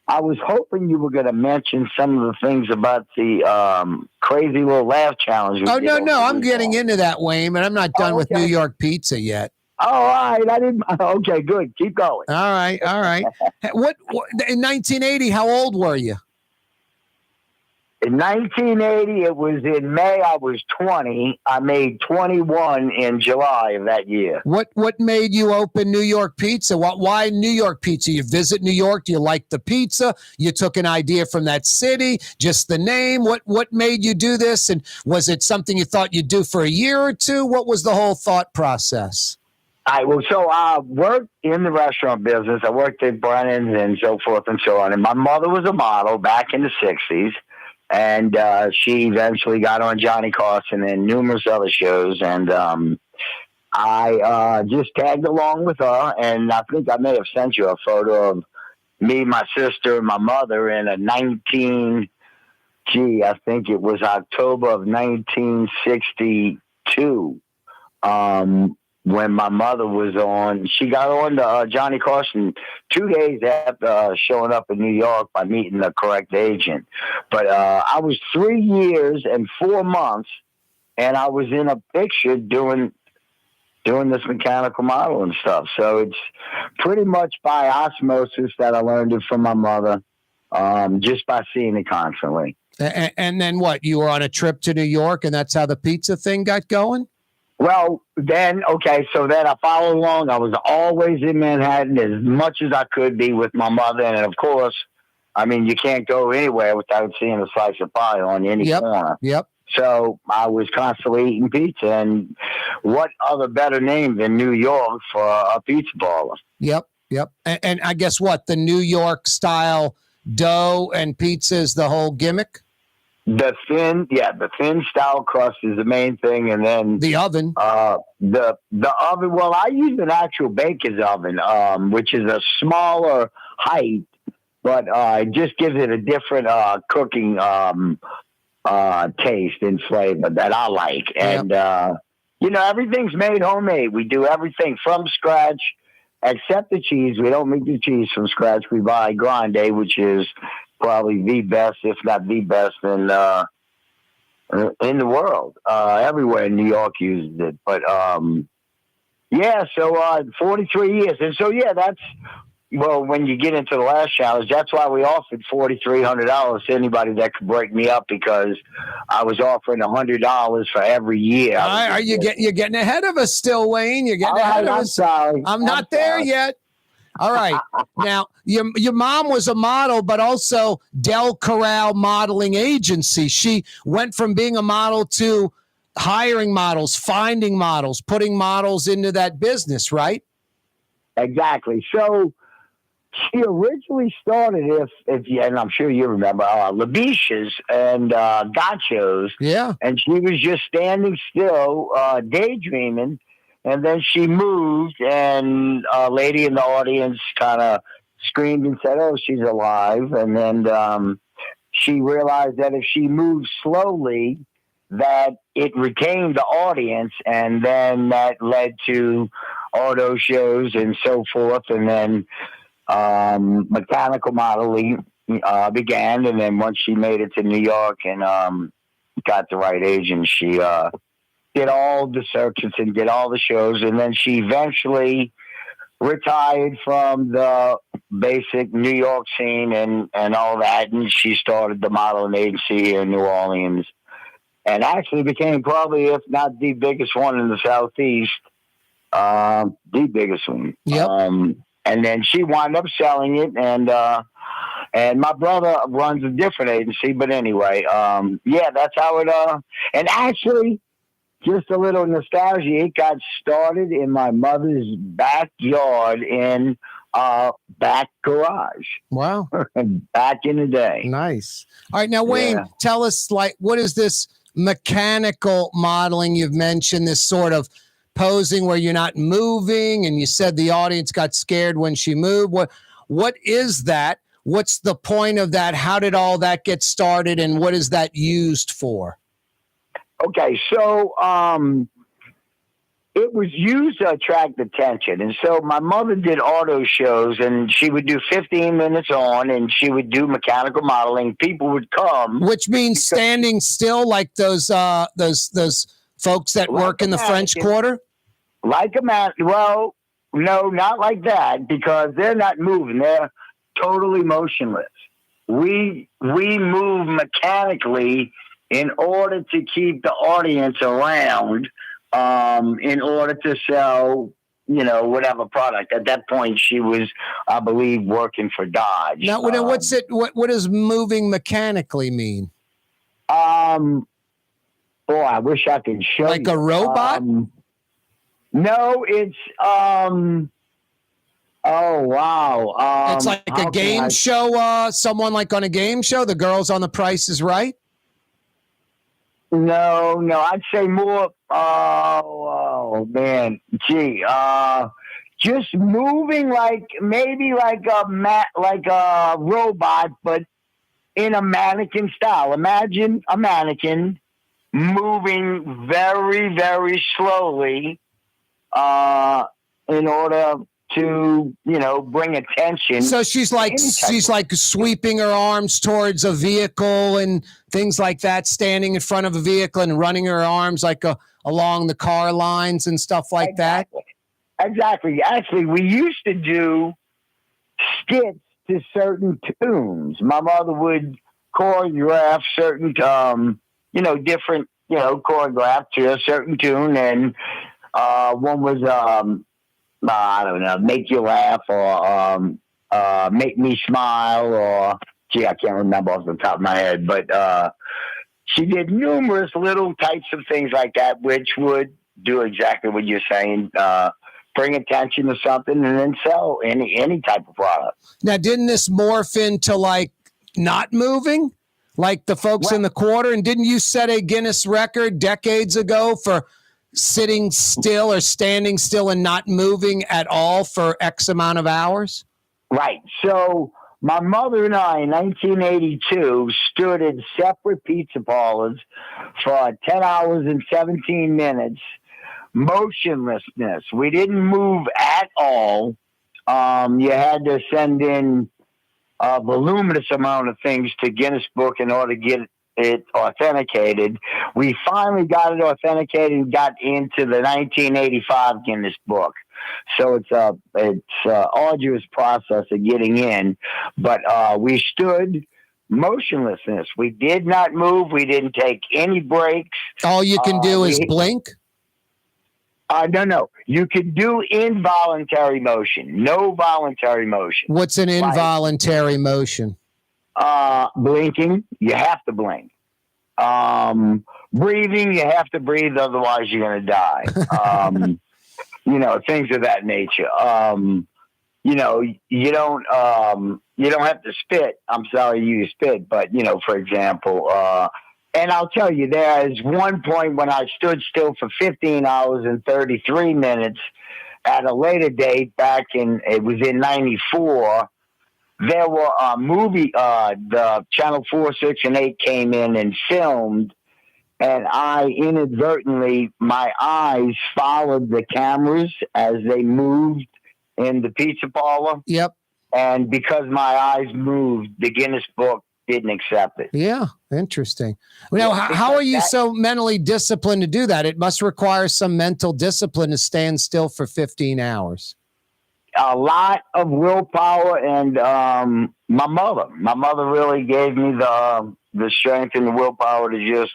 I was hoping you were going to mention some of the things about the crazy little laugh challenge. Oh, no. I'm getting into that, Wayne, and I'm not done with New York Pizza yet. All right. I didn't. Okay, good. Keep going. All right. What in 1980, how old were you? In 1980, it was in May. I was 20. I made 21 in July of that year. What made you open New York Pizza? Why New York Pizza? You visit New York? Do you like the pizza? You took an idea from that city? Just the name? What made you do this? And was it something you thought you'd do for a year or two? What was the whole thought process? So I worked in the restaurant business. I worked at Brennan's and so forth and so on. And my mother was a model back in the 60s. And she eventually got on Johnny Carson and numerous other shows. And I just tagged along with her. And I think I may have sent you a photo of me, my sister, and my mother in a I think it was October of 1962. When my mother was on, she got on to Johnny Carson 2 days after showing up in New York by meeting the correct agent. But I was 3 years and 4 months, and I was in a picture doing this mechanical model and stuff. So it's pretty much by osmosis that I learned it from my mother, just by seeing it constantly. And then what? You were on a trip to New York, and that's how the pizza thing got going? Well, then I followed along. I was always in Manhattan as much as I could be with my mother. And, of course, I mean, you can't go anywhere without seeing a slice of pie on any corner. Yep. So I was constantly eating pizza. And what other better name than New York for a pizza parlor? Yep. And I guess what? The New York style dough and pizza is the whole gimmick? The thin style crust is the main thing, and then the oven. The oven. Well, I use an actual baker's oven, which is a smaller height, but it just gives it a different cooking taste and flavor that I like. And everything's made homemade. We do everything from scratch, except the cheese. We don't make the cheese from scratch. We buy Grande, which is probably the best, if not the best, in the world. Everywhere in New York uses it. But, 43 years. And so, that's, when you get into the last challenge, that's why we offered $4,300 to anybody that could break me up, because I was offering $100 for every year. You're getting ahead of us still, Wayne. You're getting ahead of us. Sorry. I'm not there yet. All right. Now, your mom was a model, but also Del Corral Modeling Agency. She went from being a model to hiring models, finding models, putting models into that business, right? Exactly. So she originally started, and I'm sure you remember, Labishas and Gachos. Yeah. And she was just standing still, daydreaming. And then she moved, and a lady in the audience kind of screamed and said, "Oh, she's alive." And then she realized that if she moved slowly, that it retained the audience, and then that led to auto shows and so forth. And then mechanical modeling began. And then once she made it to New York and got the right agent, she did all the circuits and did all the shows. And then she eventually retired from the basic New York scene and all that. And she started the modeling agency here in New Orleans, and actually became probably, if not the biggest one in the Southeast, the biggest one. Yep. And then she wound up selling it. And my brother runs a different agency, but anyway, that's how it, and actually, just a little nostalgia, it got started in my mother's backyard in back garage. Wow. Back in the day. Nice. All right. Now, Wayne, tell us, what is this mechanical modeling you've mentioned, this sort of posing where you're not moving, and you said the audience got scared when she moved. What is that? What's the point of that? How did all that get started, and what is that used for? Okay, so it was used to attract attention. And so my mother did auto shows, and she would do 15 minutes on, and she would do mechanical modeling. People would come. Which means standing still, like those folks that work in the French Quarter? Like a man. Well, no, not like that, because they're not moving. They're totally motionless. we move mechanically in order to keep the audience around, in order to sell, whatever product. At that point, she was, I believe, working for Dodge. Now, what's it? What does moving mechanically mean? I wish I could show like you. A robot? No, it's oh wow. It's like a game show. Someone like on a game show. The girls on The Price is Right. No, I'd say more. Oh man, gee, just moving maybe like a robot, but in a mannequin style. Imagine a mannequin moving very, very slowly, in order to, bring attention. So she's like sweeping her arms towards a vehicle and things like that, standing in front of a vehicle and running her arms along the car lines and stuff like that. Exactly. Actually, we used to do skits to certain tunes. My mother would choreograph certain, different, choreograph to a certain tune, and one was I don't know, Make You Laugh, or Make Me Smile, or I can't remember off the top of my head, but she did numerous little types of things like that, which would do exactly what you're saying, bring attention to something and then sell any type of product. Now, didn't this morph into not moving, like the folks in the quarter? And didn't you set a Guinness record decades ago for sitting still or standing still and not moving at all for X amount of hours? Right. So my mother and I in 1982 stood in separate pizza parlors for 10 hours and 17 minutes, motionlessness. We didn't move at all. You had to send in a voluminous amount of things to Guinness Book in order to get it authenticated. We finally got it authenticated and got into the 1985 Guinness Book. So it's a arduous process of getting in, but we stood motionlessness. We did not move. We didn't take any breaks. All you can do is blink? No. You can do involuntary motion. No voluntary motion. What's an involuntary motion? Blinking, you have to blink. Breathing, you have to breathe, otherwise you're going to die. Things of that nature. You don't have to spit. I'm sorry you spit, but, for example, and I'll tell you, there is one point when I stood still for 15 hours and 33 minutes at a later date it was in 94. There were a movie, the Channel 4, 6, and 8 came in and filmed, and I inadvertently, my eyes followed the cameras as they moved in the pizza parlor. Yep. And because my eyes moved, the Guinness Book didn't accept it. Yeah, interesting. Now, how are you so mentally disciplined to do that? It must require some mental discipline to stand still for 15 hours. A lot of willpower, and my mother really gave me the strength and the willpower to just,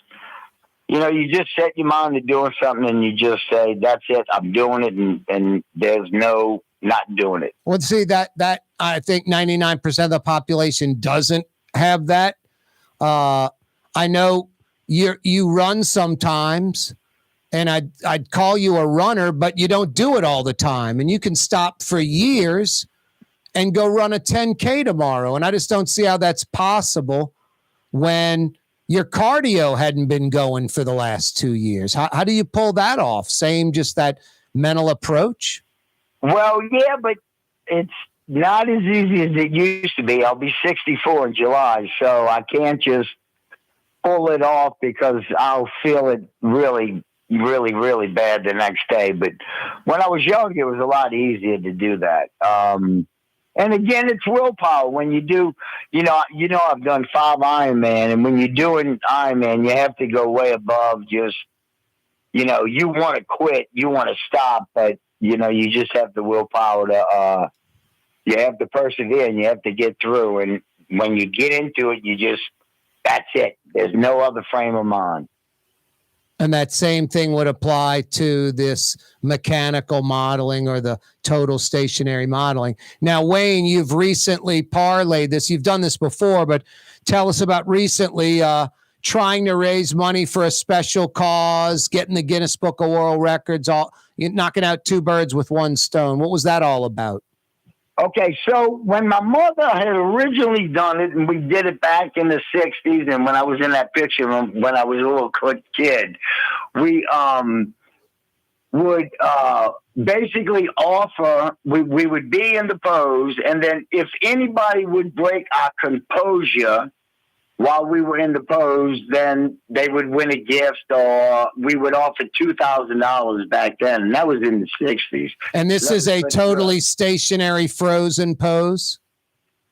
you just set your mind to doing something and you just say, that's it, I'm doing it, and there's no not doing it. Well, see, that I think 99% of the population doesn't have that. I know you run sometimes, and I'd call you a runner, but you don't do it all the time. And you can stop for years and go run a 10K tomorrow. And I just don't see how that's possible when your cardio hadn't been going for the last 2 years. How do you pull that off? Same, just that mental approach? Well, yeah, but it's not as easy as it used to be. I'll be 64 in July, so I can't just pull it off because I'll feel it really, really, really bad the next day. But when I was young, it was a lot easier to do that. And again, it's willpower. When you do, I've done 5 Ironman, and when you do an Ironman, you have to go way above just, you want to quit, you want to stop, but you just have the willpower to, you have to persevere and you have to get through. And when you get into it, that's it. There's no other frame of mind. And that same thing would apply to this mechanical modeling or the total stationary modeling. Now, Wayne, you've recently parlayed this. You've done this before, but tell us about recently trying to raise money for a special cause, getting the Guinness Book of World Records, knocking out two birds with one stone. What was that all about? Okay, so when my mother had originally done it, and we did it back in the 60s, and when I was in that picture when I was a little kid, we would basically offer, we would be in the pose, and then if anybody would break our composure while we were in the pose, then they would win a gift, or we would offer $2,000 back then. And that was in the 60s. And this is a totally stationary frozen pose?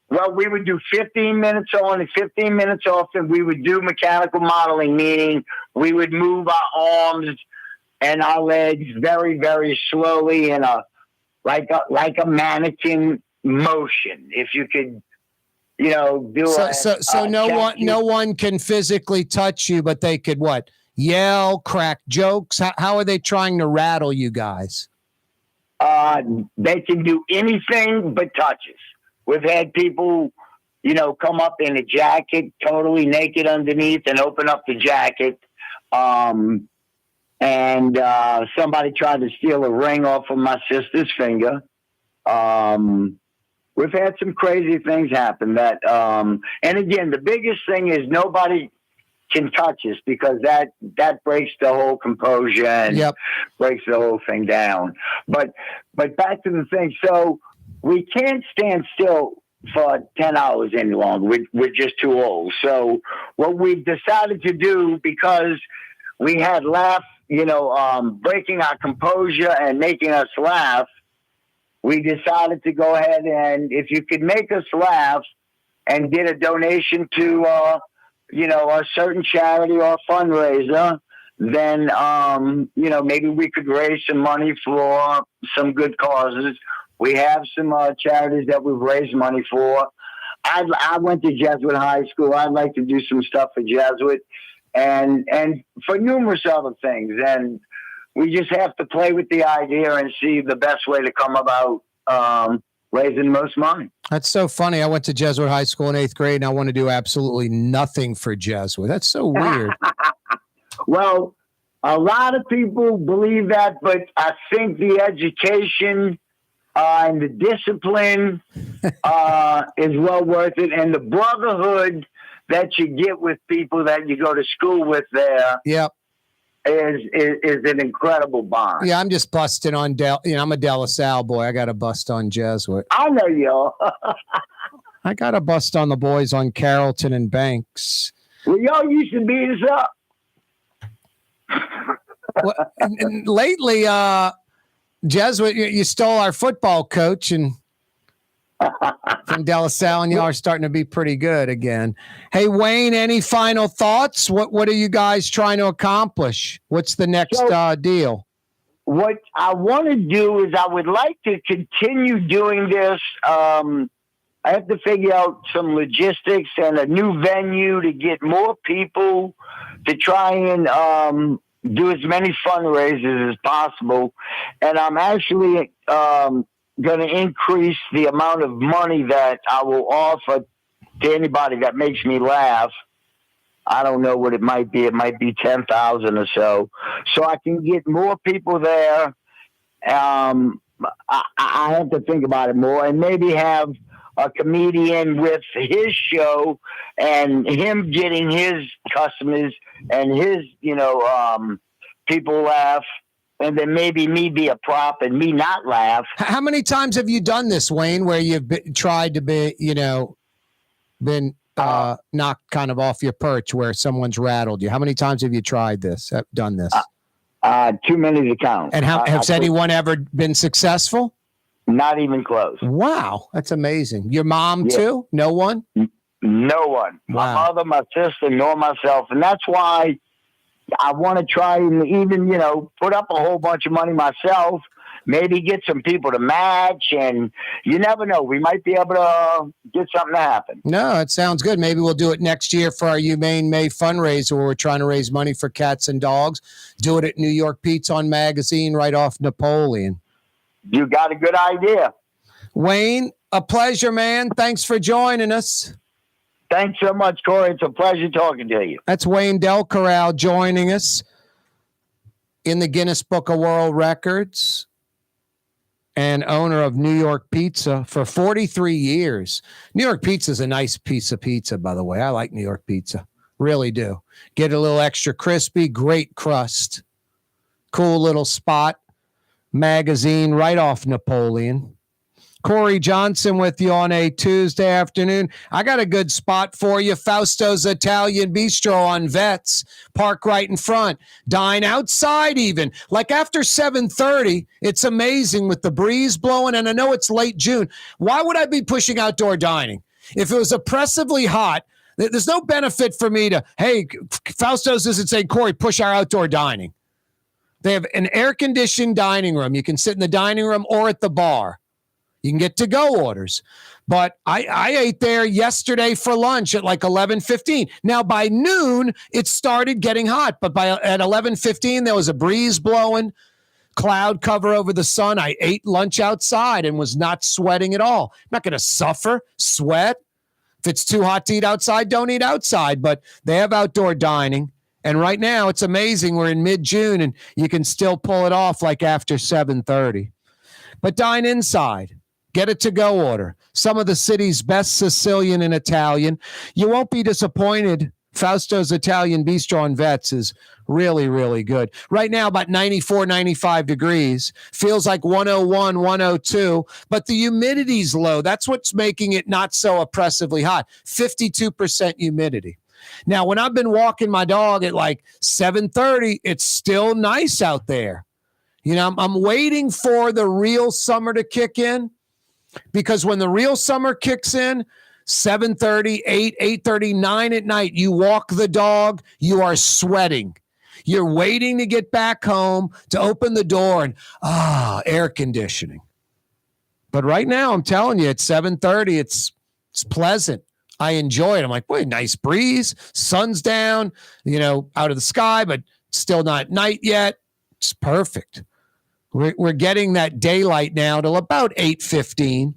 Well, we would do 15 minutes on and 15 minutes off, and we would do mechanical modeling, meaning we would move our arms and our legs very, very slowly in like a mannequin motion. If you could, do so no one can physically touch you, but they could what? Yell, crack jokes. How are they trying to rattle you guys? They can do anything but touches. We've had people, come up in a jacket, totally naked underneath, and open up the jacket. And somebody tried to steal a ring off of my sister's finger. We've had some crazy things happen that, and again, the biggest thing is nobody can touch us, because that breaks the whole composure and breaks the whole thing down. But back to the thing. So we can't stand still for 10 hours any longer. We're just too old. So what we've decided to do, because we had breaking our composure and making us laugh, we decided to go ahead and, if you could make us laugh and get a donation to, a certain charity or fundraiser, then, maybe we could raise some money for some good causes. We have some charities that we've raised money for. I went to Jesuit High School. I'd like to do some stuff for Jesuit and for numerous other things. And we just have to play with the idea and see the best way to come about raising the most money. That's so funny. I went to Jesuit High School in 8th grade, and I want to do absolutely nothing for Jesuit. That's so weird. Well, a lot of people believe that, but I think the education and the discipline is well worth it, and the brotherhood that you get with people that you go to school with there. Yep. Is an incredible bond. Yeah, I'm just busting on I'm a De La Salle boy. I got to bust on Jesuit. I know you. I got to bust on the boys on Carrollton and Banks. Well, y'all used to beat us up. Well, and lately, Jesuit, you stole our football coach and from De La Salle, and y'all are starting to be pretty good again. Hey, Wayne, any final thoughts? What are you guys trying to accomplish? What's the next deal? What I want to do is I would like to continue doing this. I have to figure out some logistics and a new venue to get more people to try and do as many fundraisers as possible. And I'm actually going to increase the amount of money that I will offer to anybody that makes me laugh. I don't know what it might be. It might be 10,000 or so. So I can get more people there. I have to think about it more, and maybe have a comedian with his show and him getting his customers and his, people laugh. And then maybe me be a prop and me not laugh. How many times have you done this, Wayne, where you've tried to be, been knocked kind of off your perch where someone's rattled you? How many times have you tried this, done this? Too many to count. And has anyone ever been successful? Not even close. Wow. That's amazing. Your mom too? No one? No one. Wow. My mother, my sister, nor myself. And that's why I want to try and even, put up a whole bunch of money myself maybe get some people to match, and you never know. We might be able to get something to happen. No, it sounds good. Maybe we'll do it next year for our Humane May fundraiser where we're trying to raise money for cats and dogs. Do it at New York Pizza on Magazine right off Napoleon. You got a good idea. Wayne, a pleasure, man. Thanks for joining us. Thanks so much, Corey. It's a pleasure talking to you. That's Wayne Del Corral joining us in the Guinness Book of World Records and owner of New York Pizza for 43 years. New York Pizza is a nice piece of pizza, by the way. I like New York Pizza. Really do. Get a little extra crispy, great crust. Cool little spot. Magazine right off Napoleon. Corey Johnson with you on a Tuesday afternoon. I got a good spot for you. Fausto's Italian Bistro on Vets. Park right in front. Dine outside even. Like after 7:30, it's amazing with the breeze blowing, and I know it's late June. Why would I be pushing outdoor dining? If it was oppressively hot, there's no benefit for me to, hey, Fausto's isn't saying, Corey, push our outdoor dining. They have an air-conditioned dining room. You can sit in the dining room or at the bar. You can get to-go orders. But I ate there yesterday for lunch at like 11:15. Now, by noon, it started getting hot. But at 11:15, there was a breeze blowing, cloud cover over the sun. I ate lunch outside and was not sweating at all. I'm not going to suffer, sweat. If it's too hot to eat outside, don't eat outside. But they have outdoor dining. And right now, it's amazing. We're in mid-June, and you can still pull it off like after 7:30. But dine inside. Get a to-go order. Some of the city's best Sicilian and Italian. You won't be disappointed. Fausto's Italian Bistro on Vets is really, really good. Right now, about 94, 95 degrees. Feels like 101, 102, but the humidity's low. That's what's making it not so oppressively hot. 52% humidity. Now, when I've been walking my dog at like 7:30, it's still nice out there. You know, I'm waiting for the real summer to kick in. Because when the real summer kicks in, 7:30, 8, 8:30, 9 at night, you walk the dog, you are sweating. You're waiting to get back home to open the door and, air conditioning. But right now, I'm telling you, at 7:30, it's pleasant. I enjoy it. I'm like, boy, nice breeze, sun's down, out of the sky, but still not night yet. It's perfect. We're getting that daylight now till about 8:15,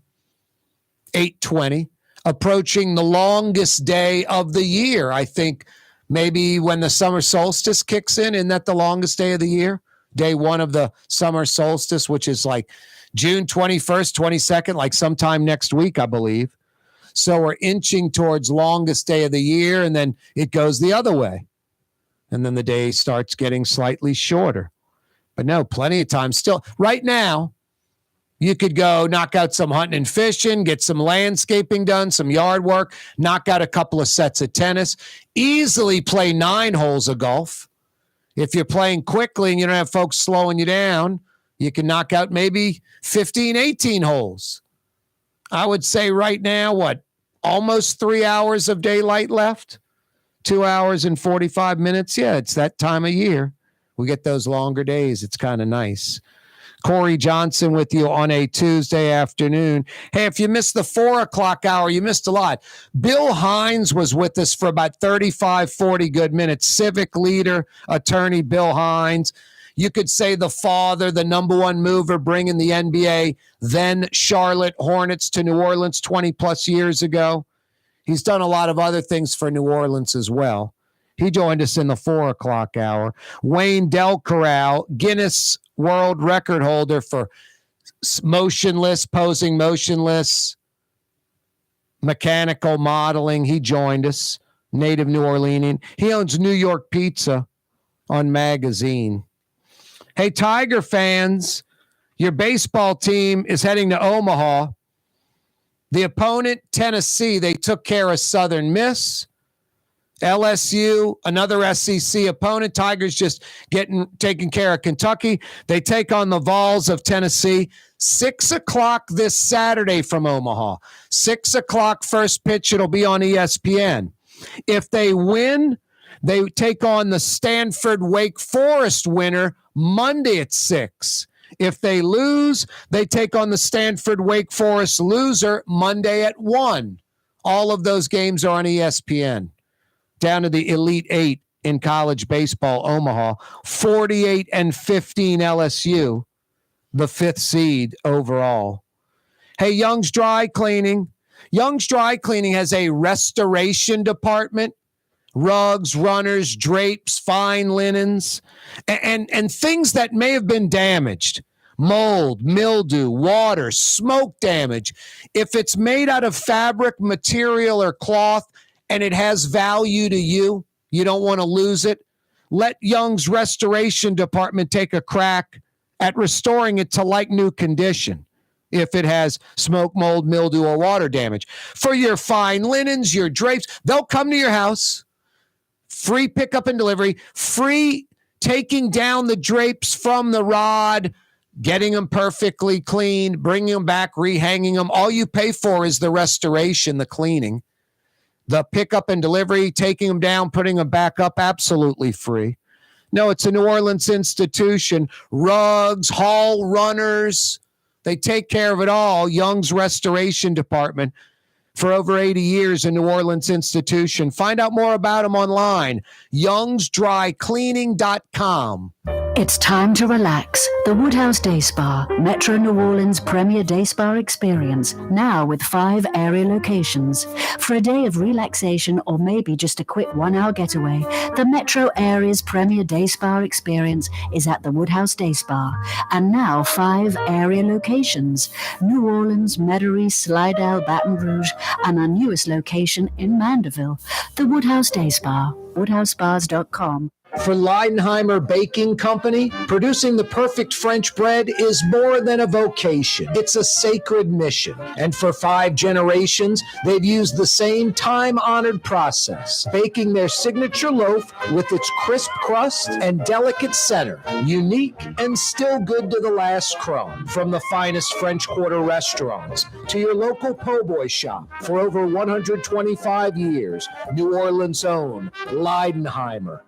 8:20, approaching the longest day of the year. I think maybe when the summer solstice kicks in, isn't that the longest day of the year? Day one of the summer solstice, which is like June 21st, 22nd, like sometime next week, I believe. So we're inching towards longest day of the year, and then it goes the other way. And then the day starts getting slightly shorter. But no, plenty of time still. Right now, you could go knock out some hunting and fishing, get some landscaping done, some yard work, knock out a couple of sets of tennis, easily play 9 holes of golf. If you're playing quickly and you don't have folks slowing you down, you can knock out maybe 15, 18 holes. I would say right now, almost 3 hours of daylight left? 2 hours and 45 minutes? Yeah, it's that time of year. We get those longer days. It's kind of nice. Corey Johnson with you on a Tuesday afternoon. Hey, if you missed the 4 o'clock hour, you missed a lot. Bill Hines was with us for about 35, 40 good minutes. Civic leader, attorney Bill Hines. You could say the father, the number one mover, bringing the NBA, then Charlotte Hornets to New Orleans 20 plus years ago. He's done a lot of other things for New Orleans as well. He joined us in the 4 o'clock hour. Wayne Del Corral, Guinness World Record holder for posing motionless, mechanical modeling. He joined us, native New Orleanian. He owns New York Pizza on Magazine. Hey, Tiger fans, your baseball team is heading to Omaha. The opponent, Tennessee, they took care of Southern Miss. LSU, another SEC opponent. Tigers just taking care of Kentucky. They take on the Vols of Tennessee. 6 o'clock this Saturday from Omaha. 6 o'clock first pitch. It'll be on ESPN. If they win, they take on the Stanford Wake Forest winner Monday at 6. If they lose, they take on the Stanford Wake Forest loser Monday at 1. All of those games are on ESPN. Down to the Elite Eight in college baseball, Omaha, 48-15 LSU, the 5th seed overall. Hey, Young's Dry Cleaning. Young's Dry Cleaning has a restoration department. Rugs, runners, drapes, fine linens, and things that may have been damaged. Mold, mildew, water, smoke damage. If it's made out of fabric, material, or cloth, and it has value to you, you don't want to lose it, let Young's Restoration Department take a crack at restoring it to like new condition if it has smoke, mold, mildew, or water damage. For your fine linens, your drapes, they'll come to your house. Free pickup and delivery, free taking down the drapes from the rod, getting them perfectly clean, bringing them back, rehanging them. All you pay for is the restoration, the cleaning. The pickup and delivery, taking them down, putting them back up, absolutely free. No, it's a New Orleans institution. Rugs, hall runners, they take care of it all. Young's Restoration Department. For over 80 years, a New Orleans institution. Find out more about them online, youngsdrycleaning.com. It's time to relax. The Woodhouse Day Spa, Metro New Orleans' premier day spa experience, now with 5 area locations. For a day of relaxation or maybe just a quick 1-hour getaway, the Metro area's premier day spa experience is at the Woodhouse Day Spa. And now 5 area locations: New Orleans, Metairie, Slidell, Baton Rouge, and our newest location in Mandeville. The Woodhouse Day Spa, woodhousespas.com. For Leidenheimer Baking Company, producing the perfect French bread is more than a vocation. It's a sacred mission. And for 5 generations, they've used the same time-honored process, baking their signature loaf with its crisp crust and delicate center, unique and still good to the last crumb. From the finest French Quarter restaurants to your local po' boy shop, for over 125 years, New Orleans' own Leidenheimer.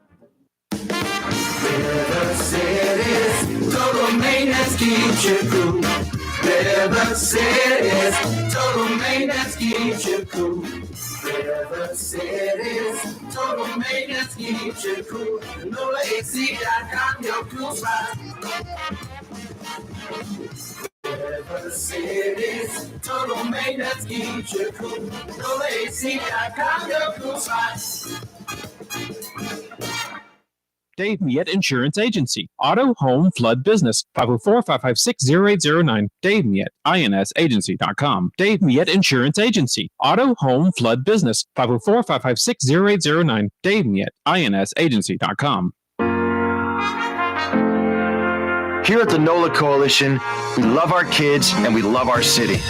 River City's total maintenance keeps you cool. River City's total maintenance keeps you cool. River City's total maintenance keeps you cool. NolaAC.com, your cool spot. River City's total maintenance keeps you cool. NolaAC.com, your cool spot. Dave Miette Insurance Agency. Auto, home, flood, business. 504-556-0809. Dave Miette, INSagency.com. Dave Miette Insurance Agency. Auto, home, flood, business. 504-556-0809. Dave Miette, INSagency.com. Here at the NOLA Coalition, we love our kids and we love our city.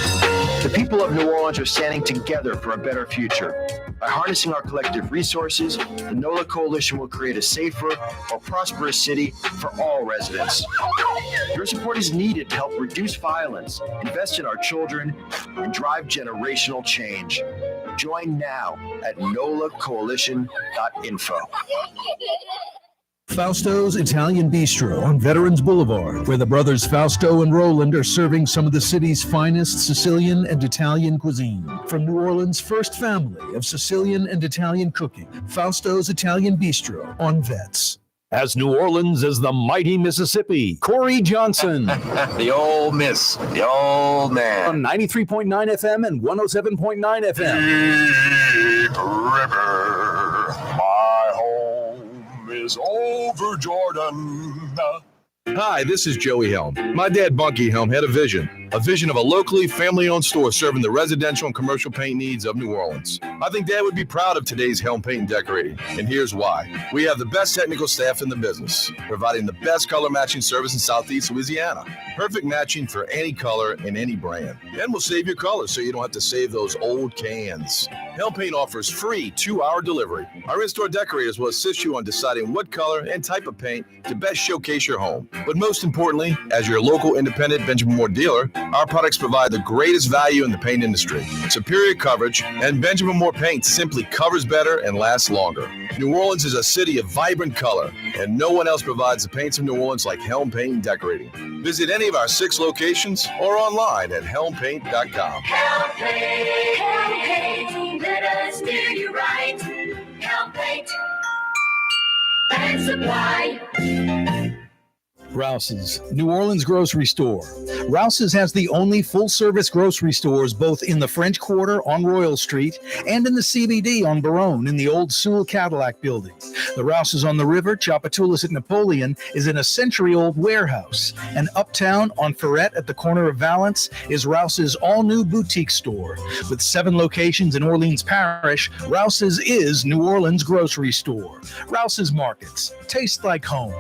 The people of New Orleans are standing together for a better future. By harnessing our collective resources, the NOLA Coalition will create a safer, more prosperous city for all residents. Your support is needed to help reduce violence, invest in our children, and drive generational change. Join now at nolacoalition.info. Fausto's Italian Bistro on Veterans Boulevard, where the brothers Fausto and Roland are serving some of the city's finest Sicilian and Italian cuisine. From New Orleans' first family of Sicilian and Italian cooking, Fausto's Italian Bistro on Vets. As New Orleans as the mighty Mississippi, Corey Johnson. The old miss, the old man. On 93.9 FM and 107.9 FM. Deep River, my home is over Jordan. Hi, this is Joey Helm. My dad, Bunky Helm, had a vision of a locally family-owned store serving the residential and commercial paint needs of New Orleans. I think Dad would be proud of today's Helm Paint and Decorating, and here's why. We have the best technical staff in the business, providing the best color matching service in Southeast Louisiana. Perfect matching for any color and any brand. And we'll save your colors so you don't have to save those old cans. Helm Paint offers free 2-hour delivery. Our in-store decorators will assist you on deciding what color and type of paint to best showcase your home. But most importantly, as your local independent Benjamin Moore dealer, Our products provide the greatest value in the paint industry, superior coverage, and Benjamin Moore paint simply covers better and lasts longer. New Orleans is a city of vibrant color, and no one else provides the paints of New Orleans like Helm Paint and Decorating. Visit any of our 6 locations or online at helmpaint.com. Helm Paint, let us do you right. Helm Paint and Supply. Rouse's, New Orleans grocery store. Rouse's has the only full-service grocery stores both in the French Quarter on Royal Street and in the CBD on Baronne in the old Sewell Cadillac building. The Rouse's on the river, Tchoupitoulas at Napoleon, is in a century-old warehouse. And uptown on Ferret at the corner of Valence is Rouse's all-new boutique store. With 7 locations in Orleans Parish, Rouse's is New Orleans grocery store. Rouse's Markets. Taste like home.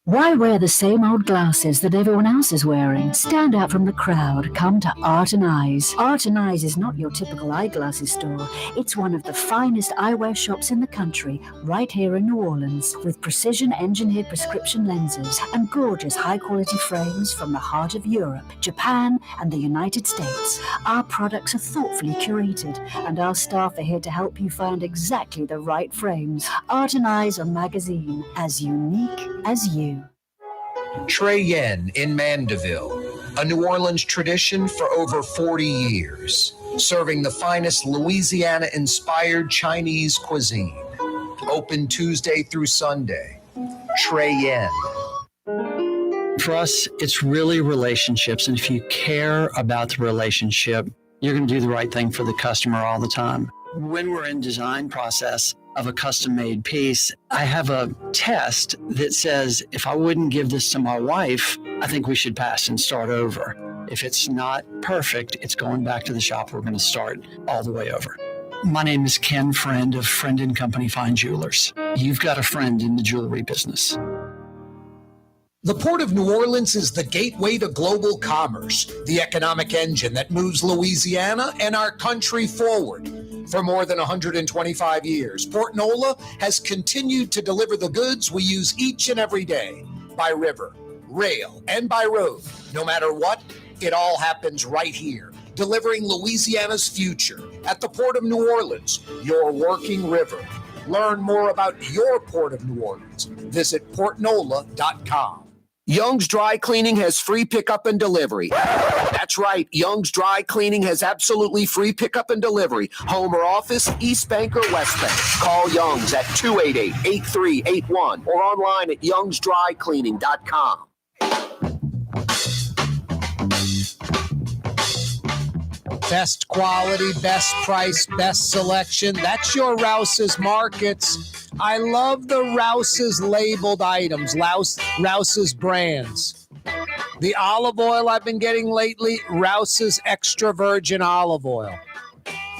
Why wear the same old glasses that everyone else is wearing? Stand out from the crowd. Come to Art and Eyes. Art and Eyes is not your typical eyeglasses store. It's one of the finest eyewear shops in the country, right here in New Orleans, with precision-engineered prescription lenses and gorgeous high-quality frames from the heart of Europe, Japan, and the United States. Our products are thoughtfully curated, and our staff are here to help you find exactly the right frames. Art and Eyes, a magazine as unique as you. Trey Yen in Mandeville, a New Orleans tradition for over 40 years, serving the finest Louisiana-inspired Chinese cuisine. Open Tuesday through Sunday. Trey Yen. For us, it's really relationships. And if you care about the relationship, you're going to do the right thing for the customer all the time. When we're in design process of a custom-made piece, I have a test that says, if I wouldn't give this to my wife, I think we should pass and start over. If it's not perfect, it's going back to the shop. We're going to start all the way over. My name is Ken Friend of Friend & Company Fine Jewelers. You've got a friend in the jewelry business. The Port of New Orleans is the gateway to global commerce, the economic engine that moves Louisiana and our country forward. For more than 125 years, Port Nola has continued to deliver the goods we use each and every day, by river, rail, and by road. No matter what, it all happens right here, delivering Louisiana's future at the Port of New Orleans, your working river. Learn more about your Port of New Orleans. Visit portnola.com. Young's Dry Cleaning has free pickup and delivery. That's right. Young's Dry Cleaning has absolutely free pickup and delivery. Home or office, East Bank or West Bank. Call Young's at 288-8381 or online at youngsdrycleaning.com. Best quality, best price, best selection. That's your Rouse's Markets. I love the Rouse's labeled items, Rouse's brands. The olive oil I've been getting lately, Rouse's extra virgin olive oil.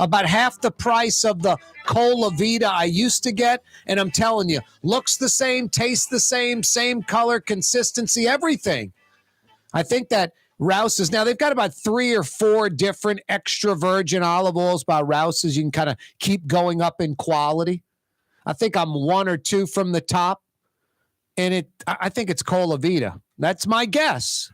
About half the price of the Cola Vita I used to get, and I'm telling you, looks the same, tastes the same color, consistency, everything. I think that Rouse's, now they've got about 3 or 4 different extra virgin olive oils by Rouse's. You can kind of keep going up in quality. I think I'm 1 or 2 from the top, and I think it's Cola Vita. That's my guess.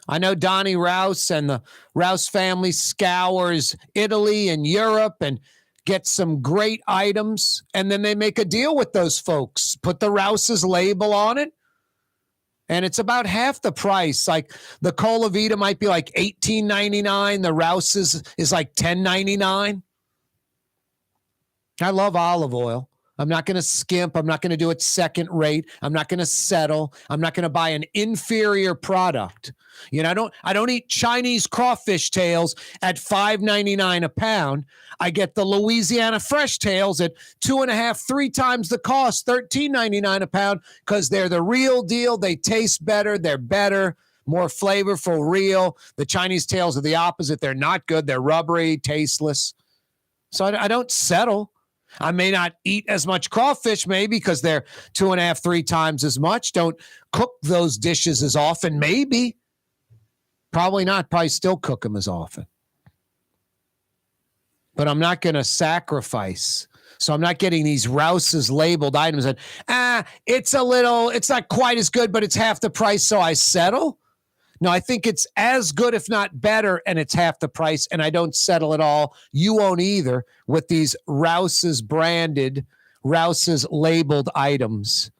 I know Donnie Rouse and the Rouse family scours Italy and Europe and gets some great items, and then they make a deal with those folks, put the Rouse's label on it, and it's about half the price. Like the Cola Vita might be like $18.99. The Rouse's is like $10.99. I love olive oil. I'm not going to skimp. I'm not going to do it second rate. I'm not going to settle. I'm not going to buy an inferior product. You know, I don't eat Chinese crawfish tails at $5.99 a pound. I get the Louisiana fresh tails at 2.5, 3 times the cost, $13.99 a pound, because they're the real deal. They taste better. They're better, more flavorful, real. The Chinese tails are the opposite. They're not good. They're rubbery, tasteless. So I don't settle. I may not eat as much crawfish, maybe, because they're 2.5, 3 times as much. Don't cook those dishes as often, maybe. Probably not. Probably still cook them as often. But I'm not going to sacrifice So I'm not getting these Rouse's labeled items that, it's not quite as good, but it's half the price, so I settle. No, I think it's as good, if not better, and it's half the price, and I don't settle at all. You won't either with these Rouse's branded, Rouse's labeled items.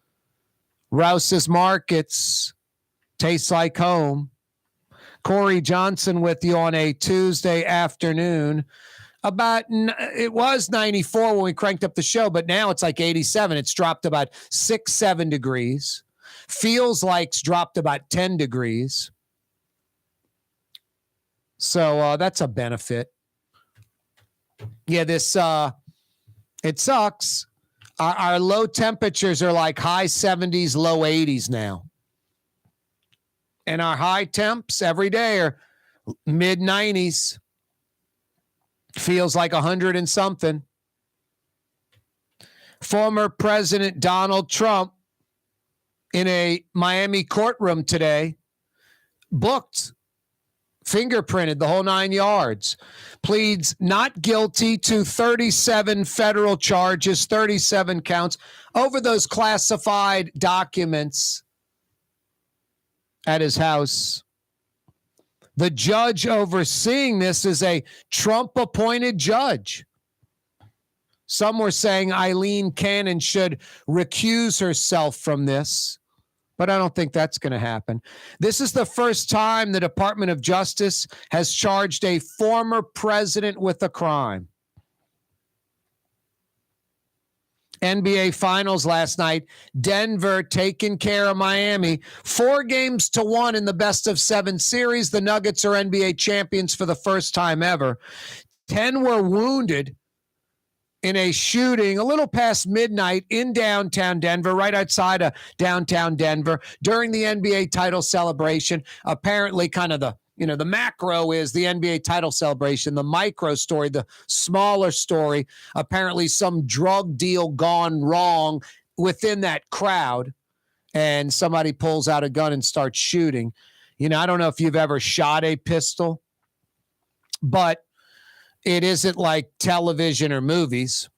Rouse's Markets, tastes like home. Corey Johnson with you on a Tuesday afternoon. It was 94 when we cranked up the show, but now it's like 87. It's dropped about 6-7 degrees. Feels like it's dropped about 10 degrees. So that's a benefit. Yeah, it sucks. Our low temperatures are like high 70s, low 80s now. And our high temps every day are mid 90s. Feels like 100 and something. Former President Donald Trump in a Miami courtroom today, booked, fingerprinted, the whole 9 yards, pleads not guilty to 37 federal charges, 37 counts over those classified documents at his house. The judge overseeing this is a Trump-appointed judge. Some were saying Eileen Cannon should recuse herself from this, but I don't think that's going to happen. This is the first time the Department of Justice has charged a former president with a crime. NBA Finals last night, Denver taking care of Miami, 4-1 in the best-of-7 series. The Nuggets are NBA champions for the first time ever. 10 were wounded in a shooting a little past midnight in downtown Denver, right outside of downtown Denver, during the NBA title celebration. Apparently kind of the macro is the NBA title celebration. The micro story, the smaller story, apparently some drug deal gone wrong within that crowd, and somebody pulls out a gun and starts shooting. I don't know if you've ever shot a pistol, but it isn't like television or movies.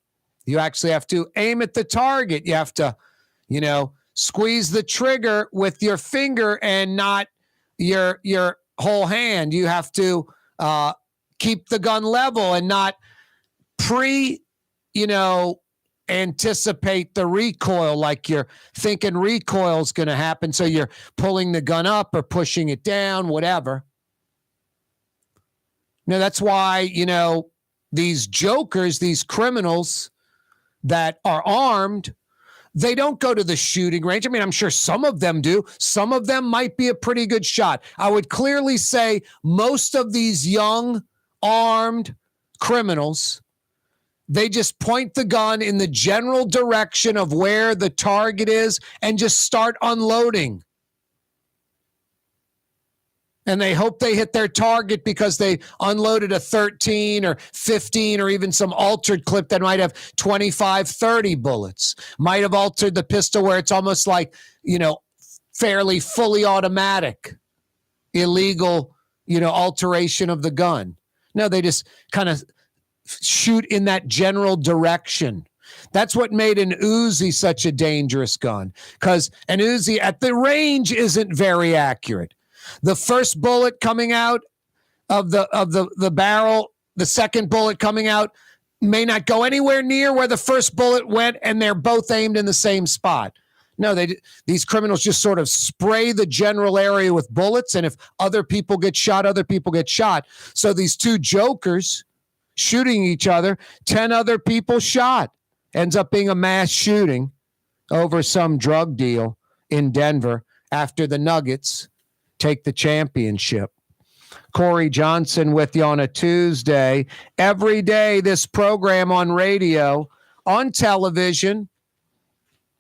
You actually have to aim at the target. You have to, squeeze the trigger with your finger and not your whole hand. You have to keep the gun level and not anticipate the recoil, like you're thinking recoil is going to happen. So you're pulling the gun up or pushing it down, whatever. Now, that's why, these jokers, these criminals that are armed, they don't go to the shooting range. I mean, I'm sure some of them do. Some of them might be a pretty good shot. I would clearly say most of these young, armed criminals, they just point the gun in the general direction of where the target is and just start unloading. And they hope they hit their target because they unloaded a 13 or 15 or even some altered clip that might have 25, 30 bullets. Might have altered the pistol where it's almost like, fairly fully automatic, illegal, alteration of the gun. No, they just kind of shoot in that general direction. That's what made an Uzi such a dangerous gun, because an Uzi at the range isn't very accurate. The first bullet coming out of the barrel, the second bullet coming out may not go anywhere near where the first bullet went, and they're both aimed in the same spot. No, these criminals just sort of spray the general area with bullets, and if other people get shot, other people get shot. So these two jokers shooting each other, 10 other people shot. Ends up being a mass shooting over some drug deal in Denver after the Nuggets take the championship. Corey Johnson with you on a Tuesday. Every day, this program on radio, on television,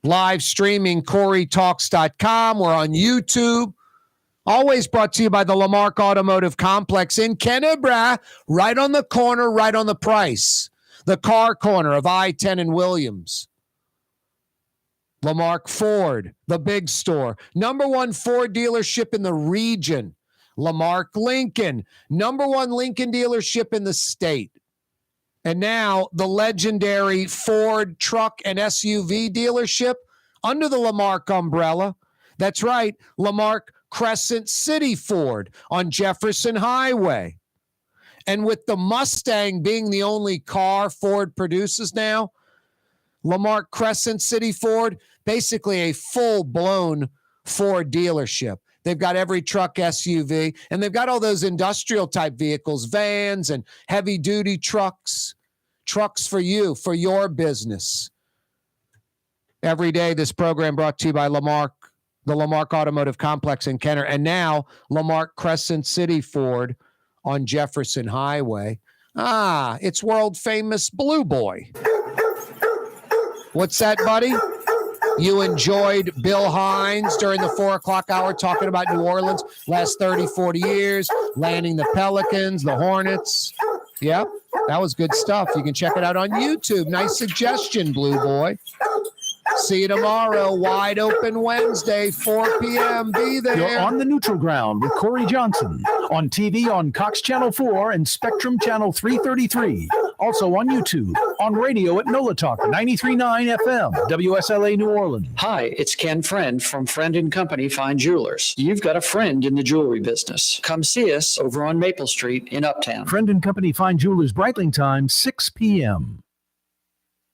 live streaming, CoreyTalks.com. We're on YouTube. Always brought to you by the Lamarck Automotive Complex in Kennebra, right on the corner, right on the price. The car corner of I-10 and Williams. Lamarck Ford, the big store. #1 Ford dealership in the region. Lamarck Lincoln, #1 Lincoln dealership in the state. And now the legendary Ford truck and SUV dealership under the Lamarck umbrella. That's right, Lamarck Crescent City Ford on Jefferson Highway. And with the Mustang being the only car Ford produces now, Lamarck Crescent City Ford, basically a full-blown Ford dealership. They've got every truck, SUV, and they've got all those industrial-type vehicles, vans and heavy-duty trucks. Trucks for you, for your business. Every day, this program brought to you by Lamarck, the Lamarck Automotive Complex in Kenner, and now Lamarck Crescent City Ford on Jefferson Highway. It's world-famous Blue Boy. What's that, buddy? You enjoyed Bill Hines during the 4 o'clock hour talking about New Orleans last 30, 40 years, landing the Pelicans, the Hornets. Yep, that was good stuff. You can check it out on YouTube. Nice suggestion, Blue Boy. See you tomorrow. Wide Open Wednesday, 4 p.m. Be there. You're on the neutral ground with Corey Johnson. On TV on Cox Channel 4 and Spectrum Channel 333. Also on YouTube. On radio at NOLA Talk 93.9 FM, WSLA New Orleans. Hi, it's Ken Friend from Friend & Company Fine Jewelers. You've got a friend in the jewelry business. Come see us over on Maple Street in Uptown. Friend & Company Fine Jewelers, Breitling time, 6 p.m.